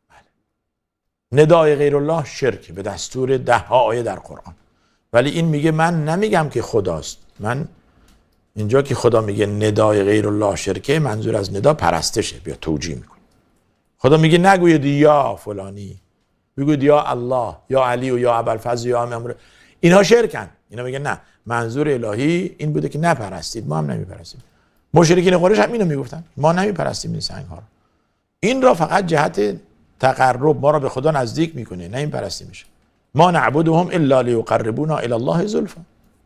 بله. ندای غیر الله شرک به دستور 10 آیه در قرآن. ولی این میگه من نمیگم که خداست. من اینجا که خدا میگه ندای غیر الله شرکه، منظور از ندا پرستشه. بیا توجیه میکنه. خدا میگه نگوید یا فلانی، بگوید یا الله، یا علی و یا ابوالفضل یا امر. اینها شرکن. اینا میگه نه، منظور الهی این بوده که نپرستید، ما هم نمیپرستیم. مشرکین قریش هم اینو میگفتن، ما نمیپرستیم این سنگ ها رو. این را فقط جهت تقرب ما را به خدا نزدیک میکنه، نه این پرستی میشه. ما نعبدهم الا لیقربونا الی الله زلفا.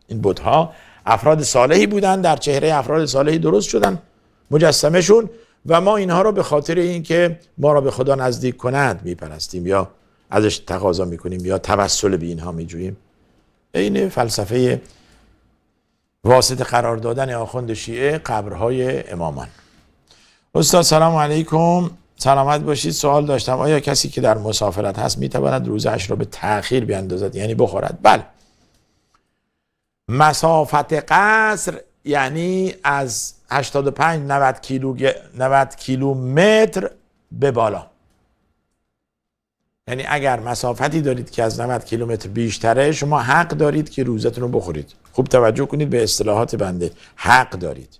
این بت‌ها افراد صالحی بودن، در چهره افراد صالحی درست شدن مجسمه شون، و ما اینها را به خاطر اینکه ما را به خدا نزدیک کنند میپرستیم یا ازش تقاضا میکنیم یا توسل به اینها میجوییم. این فلسفه واسطه قرار دادن آخوند شیعه قبرهای امامان. استاد سلام علیکم، سلامت باشید. سوال داشتم، آیا کسی که در مسافرت هست میتواند روزه‌اش را به تأخیر بیاندازد، یعنی بخورد؟ بله. مسافت قصر یعنی از 85-90 کیلومتر به بالا. یعنی اگر مسافتی دارید که از 90 کیلومتر بیشتره، شما حق دارید که روزتون رو بخورید. خوب توجه کنید به اصطلاحات بنده. حق دارید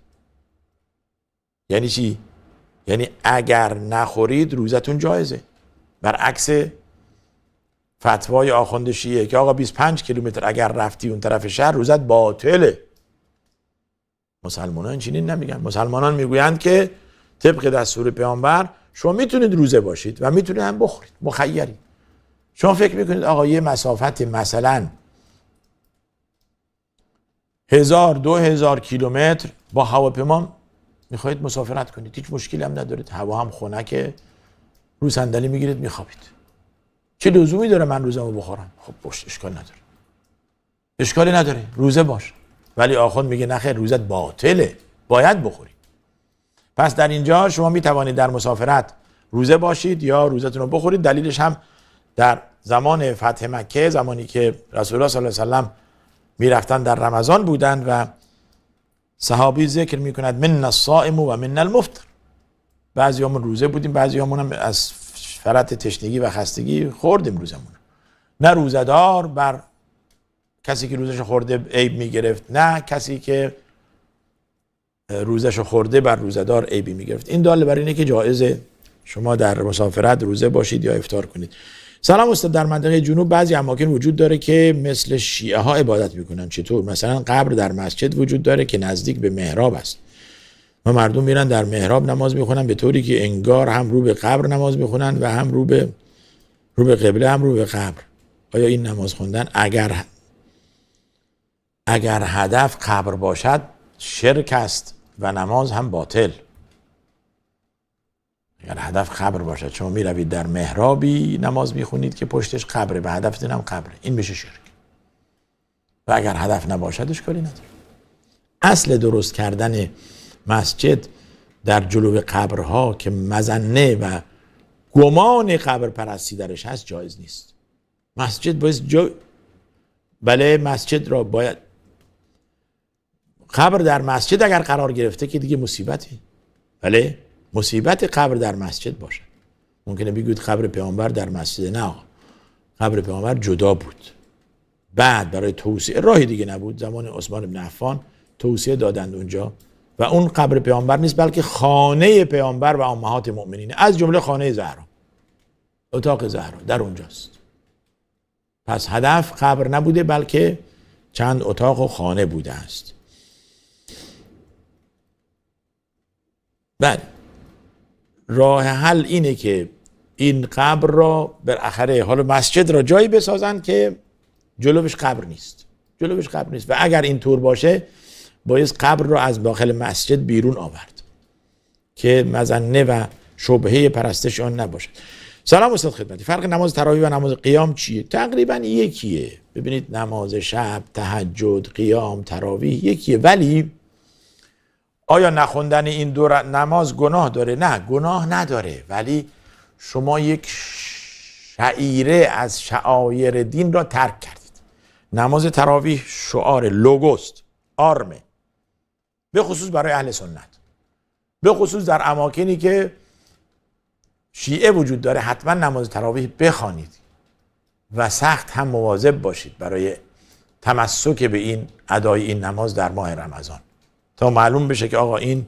یعنی چی؟ یعنی اگر نخورید روزتون جایزه. برعکس فتوای آخوند شیعه که آقا 25 کیلومتر اگر رفتی اون طرف شهر روزت باطله. مسلمانان چنین نمیگن. مسلمانان میگویند که طبق دستور پیامبر شما میتونید روزه باشید و میتونید هم بخورید، مخیرید. شما فکر میکنید آقا یه مسافت مثلا 1000-2000 کیلومتر با هواپیما میخواید مسافرت کنید، هیچ مشکلی هم ندارید، هوا هم خنکه، رو صندلی میگیرید میخوابید. چه لزومی داره من روزمو بخورم؟ خب باشه، اشکال نداره، اشکالی نداره، روزه باش. ولی آخوند میگه نخیر، روزت باطله، باید بخوری. پس در اینجا شما میتوانید در مسافرت روزه باشید یا روزتون رو بخورید. دلیلش هم در زمان فتح مکه، زمانی که رسول الله صلی الله علیه و سلم میرفتن در رمضان بودند و صحابی ذکر میکند من الصائم و من المفطر. بعضیامون روزه بودیم، بعضیامون هم از فرط تشنگی و خستگی خوردیم روزمون. نه روزه‌دار بر کسی که روزش خورده عیب میگرفت، نه کسی که روزش خورده بر روزه‌دار عیبی میگرفت. این دال بر اینه که جایزه شما در مسافرت روزه باشید یا افطار کنید. سلام استاد، در منطقه جنوب بعضی اماکن وجود داره که مثل شیعه ها عبادت میکنن. چطور؟ مثلا قبر در مسجد وجود داره که نزدیک به محراب است و مردم میرن در محراب نماز میخونن به طوری که انگار هم رو به قبر نماز میخونن و هم رو به قبله، هم رو به قبر. آیا این نماز خوندن اگر هدف قبر باشد شرک است و نماز هم باطل؟ اگر هدف قبر باشد، شما می روید در محرابی نماز میخونید که پشتش قبره و هدفتون هم قبره، این میشه شرک. و اگر هدف نباشد اشکالی نداره. اصل درست کردن مسجد در جلو قبرها که مظنه و گمان قبر پرستی درش هست جایز نیست. مسجد باید بله، مسجد را باید، قبر در مسجد اگر قرار گرفته که دیگه مصیبته. بله، مصیبت قبر در مسجد باشه. ممکنه بگوید قبر پیامبر در مسجد. نه، قبر پیامبر جدا بود، بعد برای توسعه راهی دیگه نبود، زمان عثمان بن عفان توسعه دادند اونجا و اون قبر پیامبر نیست بلکه خانه پیامبر و امهات مؤمنین، از جمله خانه زهرا، اتاق زهرا در اونجاست. پس هدف قبر نبوده بلکه چند اتاق و خانه بوده است. بله، راه حل اینه که این قبر را بالاخره حالا مسجد را جایی بسازن که جلوش قبر نیست، و اگر این طور باشه باید قبر را از داخل مسجد بیرون آورد که مظنه و شبهه پرستش آن نباشد. سلام استاد خدمتی، فرق نماز تراویح و نماز قیام چیه؟ تقریبا یکیه. ببینید نماز شب، تهجد، قیام، تراویح یکیه. ولی آیا نخوندن این دو نماز گناه داره؟ نه، گناه نداره، ولی شما یک شعیره از شعایر دین را ترک کردید. نماز تراویح شعار، لوگوست، آرمه، به خصوص برای اهل سنت، به خصوص در اماکنی که شیعه وجود داره. حتما نماز تراویح بخوانید و سخت هم مواظب باشید برای تمسک به این ادای این نماز در ماه رمضان تا معلوم بشه که آقا این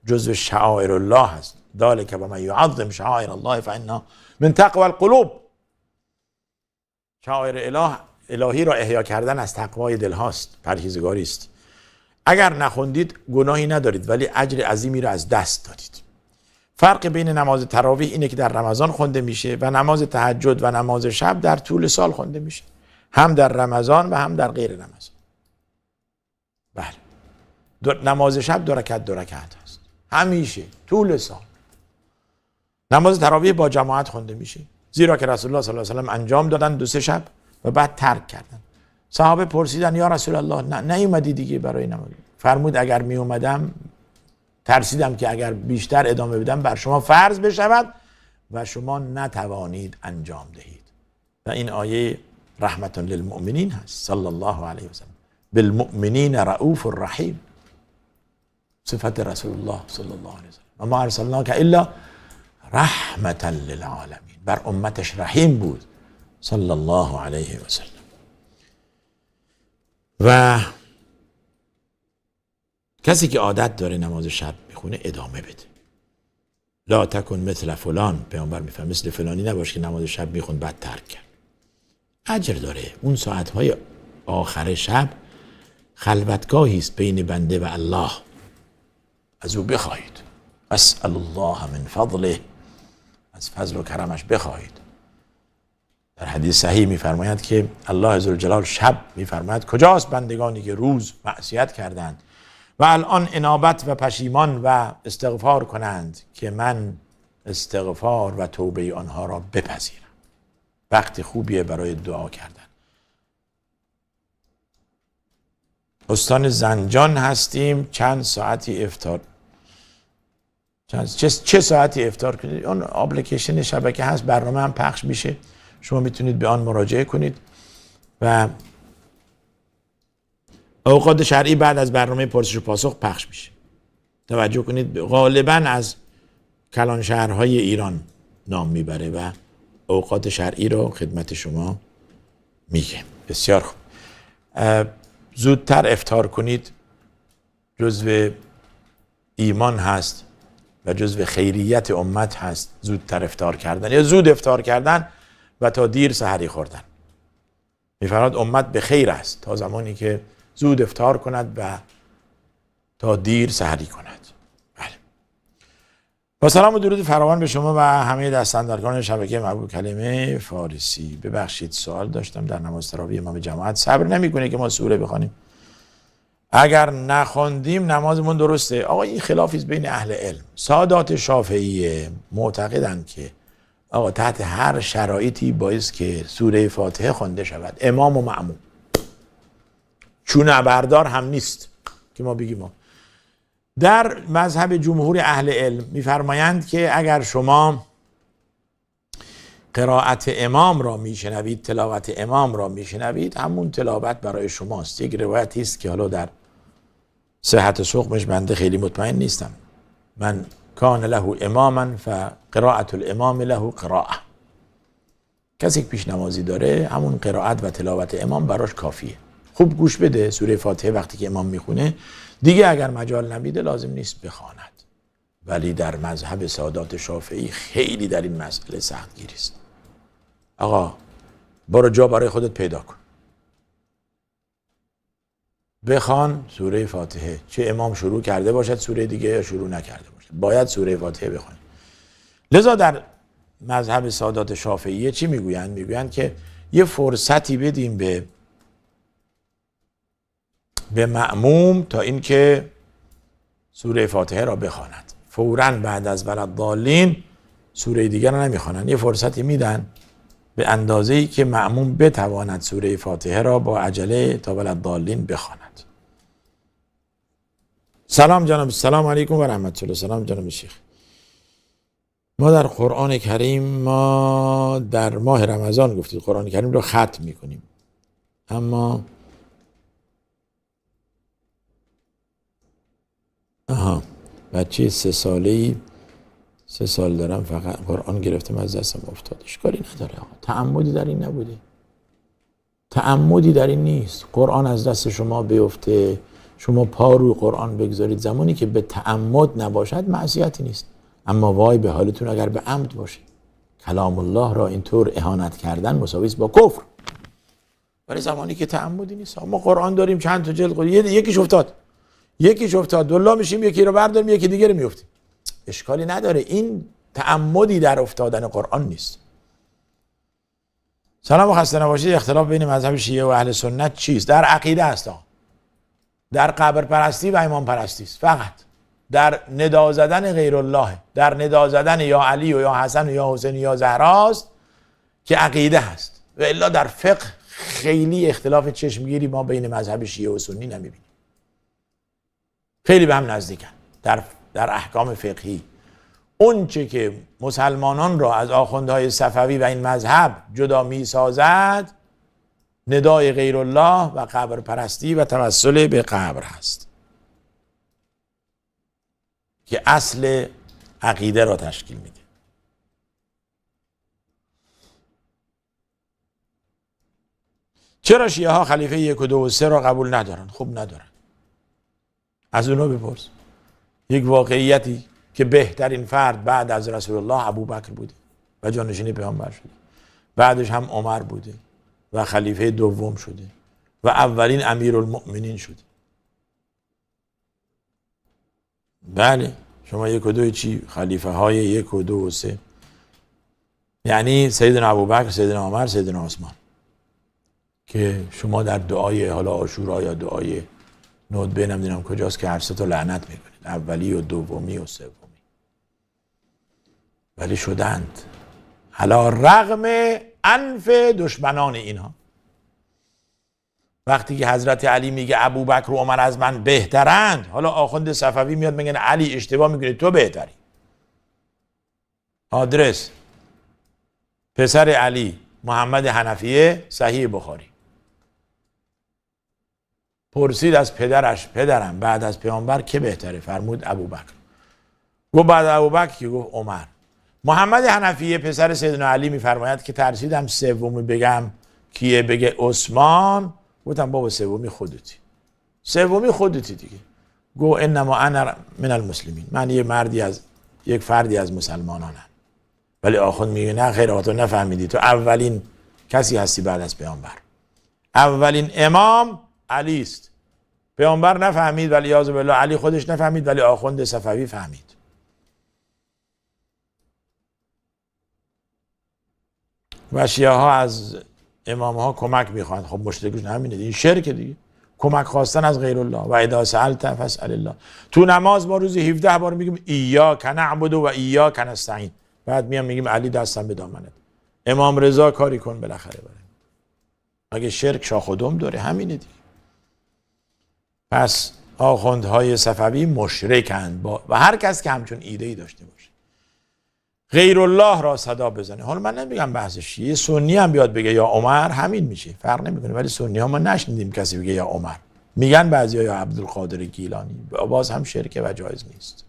جزو شعائر الله هست. ذالک و من یعظم شعائر الله فانها من تقوی القلوب. شعائر الهی را احیا کردن از تقوای دل هاست، پرهیزگاری است. اگر نخوندید گناهی ندارید ولی اجر عظیمی را از دست دادید. فرق بین نماز تراویح اینه که در رمضان خونده میشه و نماز تهجد و نماز شب در طول سال خونده میشه، هم در رمضان و هم در غیر رمضان. بله، نماز شب 2 رکعت هست همیشه طول سال. نماز تراویح با جماعت خونده میشه، زیرا که رسول الله صلی الله علیه و سلم انجام دادن 2-3 شب و بعد ترک کردن. صحابه پرسیدن یا رسول الله نیومدی دیگه برای نماز؟ فرمود اگر می اومدم ترسیدم که اگر بیشتر ادامه بدم بر شما فرض بشود و شما نتوانید انجام دهید. و این آیه رحمت للمؤمنین هست، صلی الله علیه و سلم، بالمؤمنین رؤوف الرحیم، صفت رسول الله صلی الله علیه و سلم. و ما ارسلناک الا رحمت للعالمین، بر امتش رحیم بود صلی الله علیه و سلم. و کسی که عادت داره نماز شب میخونه ادامه بده. لا تکن مثل فلان، پیامبر میفرماید مثل فلانی نباش که نماز شب میخوند بعد ترک کرد. اجر داره. اون ساعتهای آخر شب خلوتگاهی است بین بنده و الله. از او بخواهید اسأل الله من فضله، از فضل و کرمش بخواهید. در حدیث صحیح میفرماید که الله عزوجل شب میفرماید کجاست بندگانی که روز معصیت کردند و الان انابت و پشیمان و استغفار کنند که من استغفار و توبه آنها را بپذیرم. وقت خوبیه برای دعا کردن. استان زنجان هستیم. چند ساعتی افطار؟ چه ساعتی افطار کنید؟ اون اپلیکیشن شبکه هست، برنامه هم پخش میشه، شما میتونید به آن مراجعه کنید و اوقات شرعی بعد از برنامه پرسش و پاسخ پخش میشه. توجه کنید، غالبا از کلان شهرهای ایران نام میبره و اوقات شرعی رو خدمت شما میگه. بسیار خوب. زودتر افطار کنید، جزو ایمان هست و جزو خیریت امت هست زودتر افطار کردن یا زود افطار کردن و تا دیر سحری خوردن. میفرماید امت به خیر است تا زمانی که زود افطار کند و تا دیر سحری کند. بله. با سلام و درود فراوان به شما و همه دستاندرکان شبکه محبوب کلمه فارسی. ببخشید سوال داشتم در نماز تراویح امام جماعت صبر نمیکنه که ما سوره بخوانیم. اگر نخوندیم نمازمون درسته. آقا این خلافی است بین اهل علم. سادات شافعیه معتقدند که آقا تحت هر شرایطی باعث که سوره فاتحه خوانده شود، امام و مأموم. چون بردار هم نیست که ما بگیم. در مذهب جمهور اهل علم میفرمایند که اگر شما قرائت امام را میشنوید، تلاوت امام را میشنوید، همون تلاوت برای شماست. یک روایتی است که حالا در صحت سقمش بنده خیلی مطمئن نیستم. من کان له اماما فقراءة الامام له قراءه. کسی که پیش نمازی داره همون قرائت و تلاوت امام براش کافیه. خوب گوش بده سوره فاتحه وقتی که امام میخونه، دیگه اگر مجال نمیده لازم نیست بخواند. ولی در مذهب سادات شافعی خیلی در این مسئله سختگیری است. آقا برو جا برای خودت پیدا کن، بخوان سوره فاتحه، چه امام شروع کرده باشد سوره دیگه یا شروع نکرده باشد، باید سوره فاتحه بخوانی. لذا در مذهب سادات شافعیه چی میگویند؟ میگویند که یه فرصتی بدیم به مأموم تا اینکه سوره فاتحه را بخواند. فوراً بعد از ولضالین سوره دیگر را نمیخوانند. یه فرصتی میدن به اندازه‌ای که مأموم بتواند سوره فاتحه را با عجله تا ولضالین بخواند. سلام جناب، سلام علیکم و رحمت الله. سلام جناب شیخ. ما در قرآن کریم ما در ماه رمضان گفتید قرآن کریم را ختم میکنیم، اما بچه 3 ساله‌ای 3 سال دارم فقط قرآن گرفتم از دستم افتاد. اشکالی نداره آقا. تعمدی در این نبوده، تعمدی در این نیست. قرآن از دست شما بیفته، شما پا روی قرآن بگذارید، زمانی که به تعمد نباشد معصیتی نیست. اما وای به حالتون اگر به عمد باشه. کلام الله را اینطور اهانت کردن مساوی است با کفر. ولی زمانی که تعمدی نیست، ما قرآن داریم چند تا جلد، یکیش افتاد دلا میشیم، یکی رو برداریم یکی دیگه رو میافتیم. اشکالی نداره، این تعمدی در افتادن قرآن نیست. سلام و خسته نباشید. اختلاف بین مذهب شیعه و اهل سنت چیست؟ در عقیده است، در قبر پرستی و امام پرستی است. فقط در ندا زدن غیر الله، در ندا زدن یا علی و یا حسن و یا حسین یا زهراست که عقیده هست. و الا در فقه خیلی اختلاف چشمگیری ما بین مذهب شیعه و سنی نمیبینیم. خیلی به هم نزدیکن در احکام فقهی. اون چه که مسلمانان را از آخوندهای صفوی و این مذهب جدا می سازد ندای غیر الله و قبر پرستی و توسل به قبر هست که اصل عقیده را تشکیل میده. چرا شیعه ها خلیفه 1 و 2 و 3 را قبول ندارن؟ خوب ندارن، از اونا بپرس. یک واقعیتی که بهترین فرد بعد از رسول الله ابوبکر بوده و جانشین پیامبر شده، بعدش هم عمر بوده و خلیفه دوم شده و اولین امیرالمؤمنین شده. بله شما 1 و 2 چی؟ خلیفه های 1 و 2 و 3. یعنی سیدنا ابوبکر، سیدنا عمر، سیدنا عثمان که شما در دعای حالا عاشورا یا دعای ندبه نمیدونم کجاست که هر سه تا لعنت میکنید، اولی و دومی و سومی، ولی شدند علی رغم انف دشمنان اینها. وقتی که حضرت علی میگه ابوبکر و عمر از من بهترند، حالا آخوند صفوی میاد میگه علی اشتباه میکنی، تو بهتری. آدرس پسر علی محمد حنفیه، صحیح بخاری. پرسید از پدرش پدرم بعد از پیامبر که بهتره؟ فرمود ابوبکر. گفت بعد ابوبکر که؟ گفت عمر. محمد حنفیه پسر سیدنا علی میفرماید که ترسیدم سومی بگم کیه، بگه عثمان. گفتم بابا سومی خودتی، سومی خودتی دیگه. گو انما انا من المسلمین، من یک فردی از مسلمانانم. ولی آخوند میگه نه خیر آقا تو نفهمیدی، تو اولین کسی هستی بعد از پیامبر، اولین امام علی است. پیامبر نفهمید ولی اعوذ بالله علی خودش نفهمید، ولی آخوند صفوی فهمید. و شیعه ها از امام ها کمک میخوان. خب مشکلش همینه، این شرک دیگه، کمک خواستن از غیر الله. و اذا سألت فاسأل الله. تو نماز ما روزی 17 بار میگیم ایاک نعبد و ایاک نستعین، بعد میگیم علی دستم به دامنت، امام رضا کاری کن بالاخره بریم. اگه شرک شاخ و دم داره همینه دیگه. پس آخوندهای صفوی مشرکند و هر کس که همچون ایده ای داشته باشه غیر الله را صدا بزنه. حالا من نمیگم بحث شیعه، سنی هم بیاد بگه یا عمر همین میشه، فرق نمیکنه. ولی سنی ها ما نشنیدیم کسی بگه یا عمر. میگن بعضیا یا عبدالقادر گیلانی، باز هم شرکه و جایز نیست،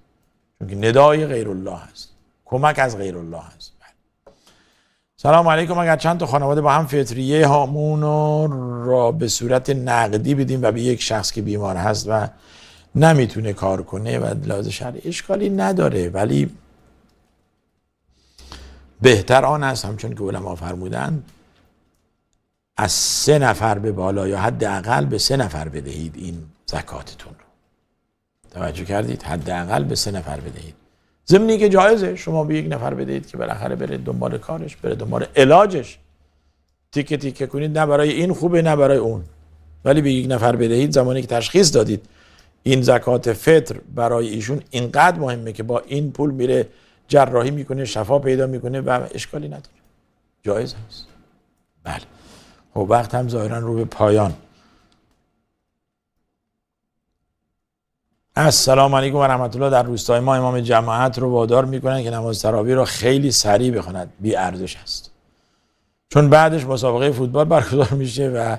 چون که ندای غیر الله هست، کمک از غیر الله هست. سلام علیکم. اگر چند تا خانواده با هم فطریه هامون را به صورت نقدی بدیم و به یک شخص که بیمار هست و نمیتونه کار کنه و لحاظ شرعی اشکالی نداره، ولی بهتر آن است همچون که علما فرمودن از 3 نفر به بالا یا حداقل به 3 نفر بدهید این زکاتتون رو. توجه کردید؟ حداقل به 3 نفر بدهید. ضمنی که جایزه شما به 1 نفر بدهید که بالاخره بره دنبال کارش، بره دنبال علاجش. تیکه تیکه کنید، نه برای این خوبه نه برای اون، ولی به 1 نفر بدهید زمانی که تشخیص دادید این زکات فطر برای ایشون اینقدر مهمه که با این پول میره جراحی میکنه، شفا پیدا میکنه و اشکالی نداره، جایز هست. بله. خب وقت هم ظاهرا رو به پایان. السلام علیکم و رحمت الله. در روستای ما امام جماعت رو وادار میکنن که نماز تراویح رو خیلی سریع بخوند، بی ارزش است، چون بعدش مسابقه فوتبال برگزار میشه و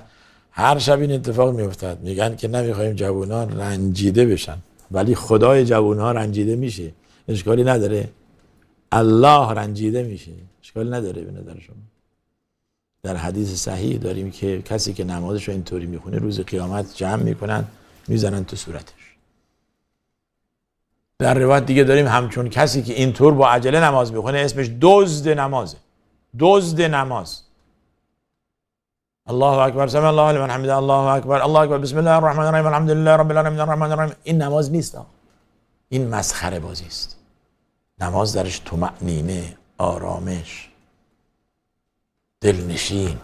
هر شب این اتفاق میافتد. میگن که نمیخوایم جوانان رنجیده بشن، ولی خدای جوانها رنجیده میشه، اشکالی نداره. الله رنجیده میشه، اشکالی نداره. به نظر شما در حدیث صحیح داریم که کسی که نمازش رو اینطوری میخونه روز قیامت جمع میکنن میزنن تو صورتش. در روایت دیگه داریم همچون کسی که اینطور با عجله نماز میخونه اسمش دزد نمازه، دزد نماز. الله اکبر، سمع الله لمن حمده، الله اکبر، الله اکبر، بسم الله الرحمن الرحیم، الحمد لله رب العالمین الرحمن الرحیم. این نماز نیست، این مسخره بازی است. نماز درش طمأنینه، آرامش، دلنشین،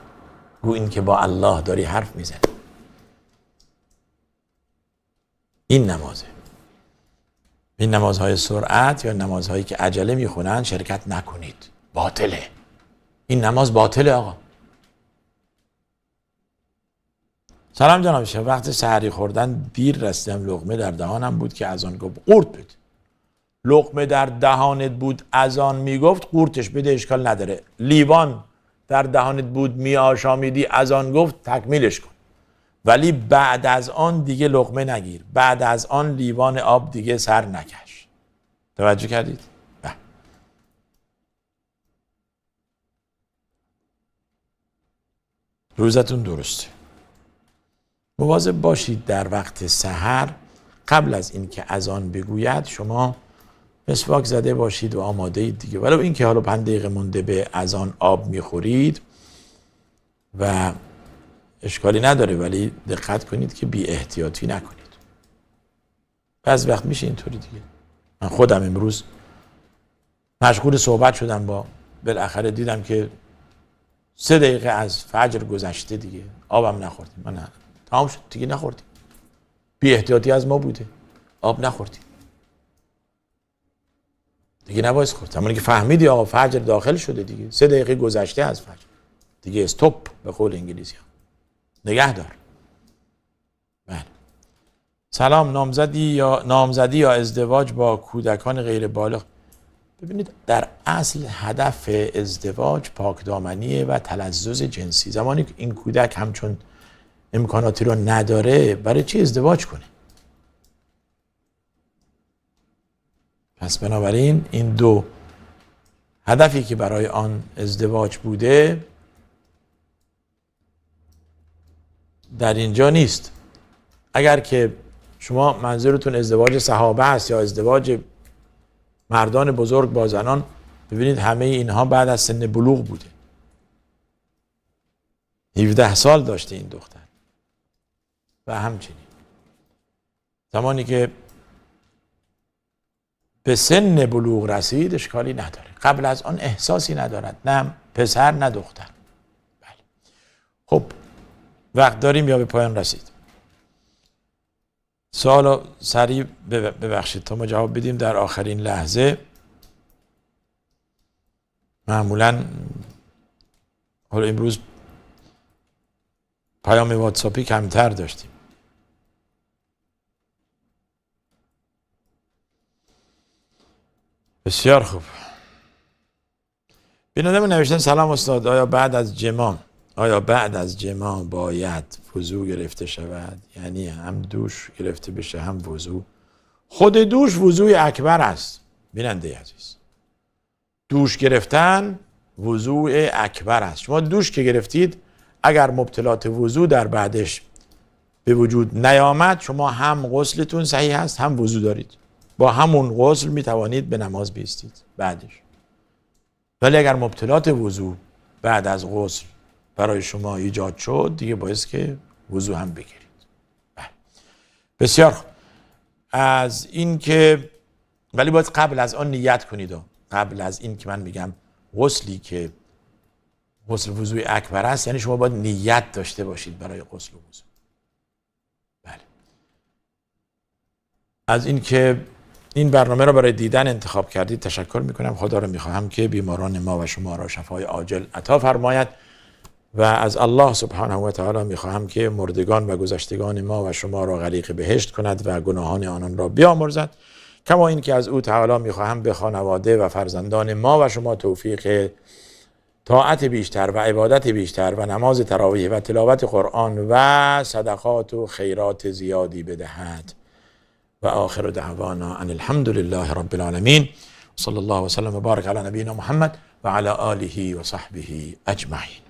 گو این که با الله داری حرف میزنی. این نمازه. این نمازهای سرعت یا نمازهایی که عجله میخونن شرکت نکنید، باطله. این نماز باطله آقا. سلام جناب شیخ، وقت سحری خوردن دیر رسیدم، لقمه در دهانم بود که اذان گفت قورت بده. لقمه در دهانت بود اذان میگفت قورتش بده، اشکال نداره. لیوان در دهانت بود میآشامیدی اذان گفت تکمیلش کن، ولی بعد از آن دیگه لقمه نگیر، بعد از آن لیوان آب دیگه سر نکش. توجه کردید؟ بله. روزتون درسته. مواظب باشید در وقت سحر قبل از اینکه اذان بگوید شما مسواک زده باشید و آماده اید دیگه. ولو اینکه حالا 5 دقیقه مونده به اذان آب میخورید و اشکالی نداره، ولی دقت کنید که بی احتیاطی نکنید. بعض وقت میشه اینطوری دیگه. من خودم امروز مشغول صحبت شدم با، بالاخره دیدم که 3 دقیقه از فجر گذشته دیگه آبم نخوردیم. من نه تمام شد دیگه، نخوردیم، بی احتیاطی از ما بوده، آب نخوردیم دیگه، نباید خورد. همونی که فهمیدی آقا فجر داخل شده دیگه، 3 دقیقه گذشته از فجر دیگه، استوب به قول انگلیسی ها، نگه دار. بله. سلام، نامزدی یا ازدواج با کودکان غیر بالغ. ببینید در اصل هدف ازدواج پاکدامنیه و تلذذ جنسی. زمانی که این کودک همچون امکاناتی رو نداره، برای چی ازدواج کنه؟ پس بنابراین این 2 هدفی که برای آن ازدواج بوده در اینجا نیست. اگر که شما منظورتون ازدواج صحابه است یا ازدواج مردان بزرگ با زنان، ببینید همه اینها بعد از سن بلوغ بوده. 17 سال داشته این دختر و همچنین زمانی که به سن بلوغ رسید اشکالی نداره، قبل از آن احساسی ندارد، نه پسر نه دختر. بله. خب وقت داریم یا به پایان رسید؟ سوالو سریع ببخشید تا ما جواب بدیم در آخرین لحظه. معمولا حالا امروز پیام واتساپی کمتر داشتیم. بسیار خوب. بیننده من نوشتن سلام استاد، آیا بعد از جماع باید وضو گرفته شود؟ یعنی هم دوش گرفته بشه هم وضو؟ خود دوش وضوی اکبر است بیننده عزیز. دوش گرفتن وضوء اکبر است. شما دوش که گرفتید اگر مبتلات وضو در بعدش به وجود نیامد، شما هم غسلتون صحیح است هم وضو دارید، با همون غسل می توانید به نماز بایستید بعدش. ولی اگر مبتلات وضو بعد از غسل برای شما ایجاد شد، دیگه باید که وضو هم بگیرید. بله. بسیار خوب. از این که ولی باید قبل از آن نیت کنید. قبل از این که من میگم غسلی که غسل وضوء اکبر است، یعنی شما باید نیت داشته باشید برای غسل و وضو. بله. از این که این برنامه را برای دیدن انتخاب کردید تشکر میکنم. خدا را میخواهم که بیماران ما و شما را شفای عاجل عطا فرماید و از الله سبحانه و تعالی میخواهم که مردگان و گذشتگان ما و شما را غریق بهشت کند و گناهان آنان را بیامرزد. کما این که از او تعالی میخواهم به خانواده و فرزندان ما و شما توفیق طاعت بیشتر و عبادت بیشتر و نماز تراویح و تلاوت قرآن و صدقات و خیرات زیادی بدهد. و آخر دعوانا ان الحمد لله رب العالمین. صلی الله و سلم و بارک علی نبینا محمد و علی آله و صحبه اجمعین.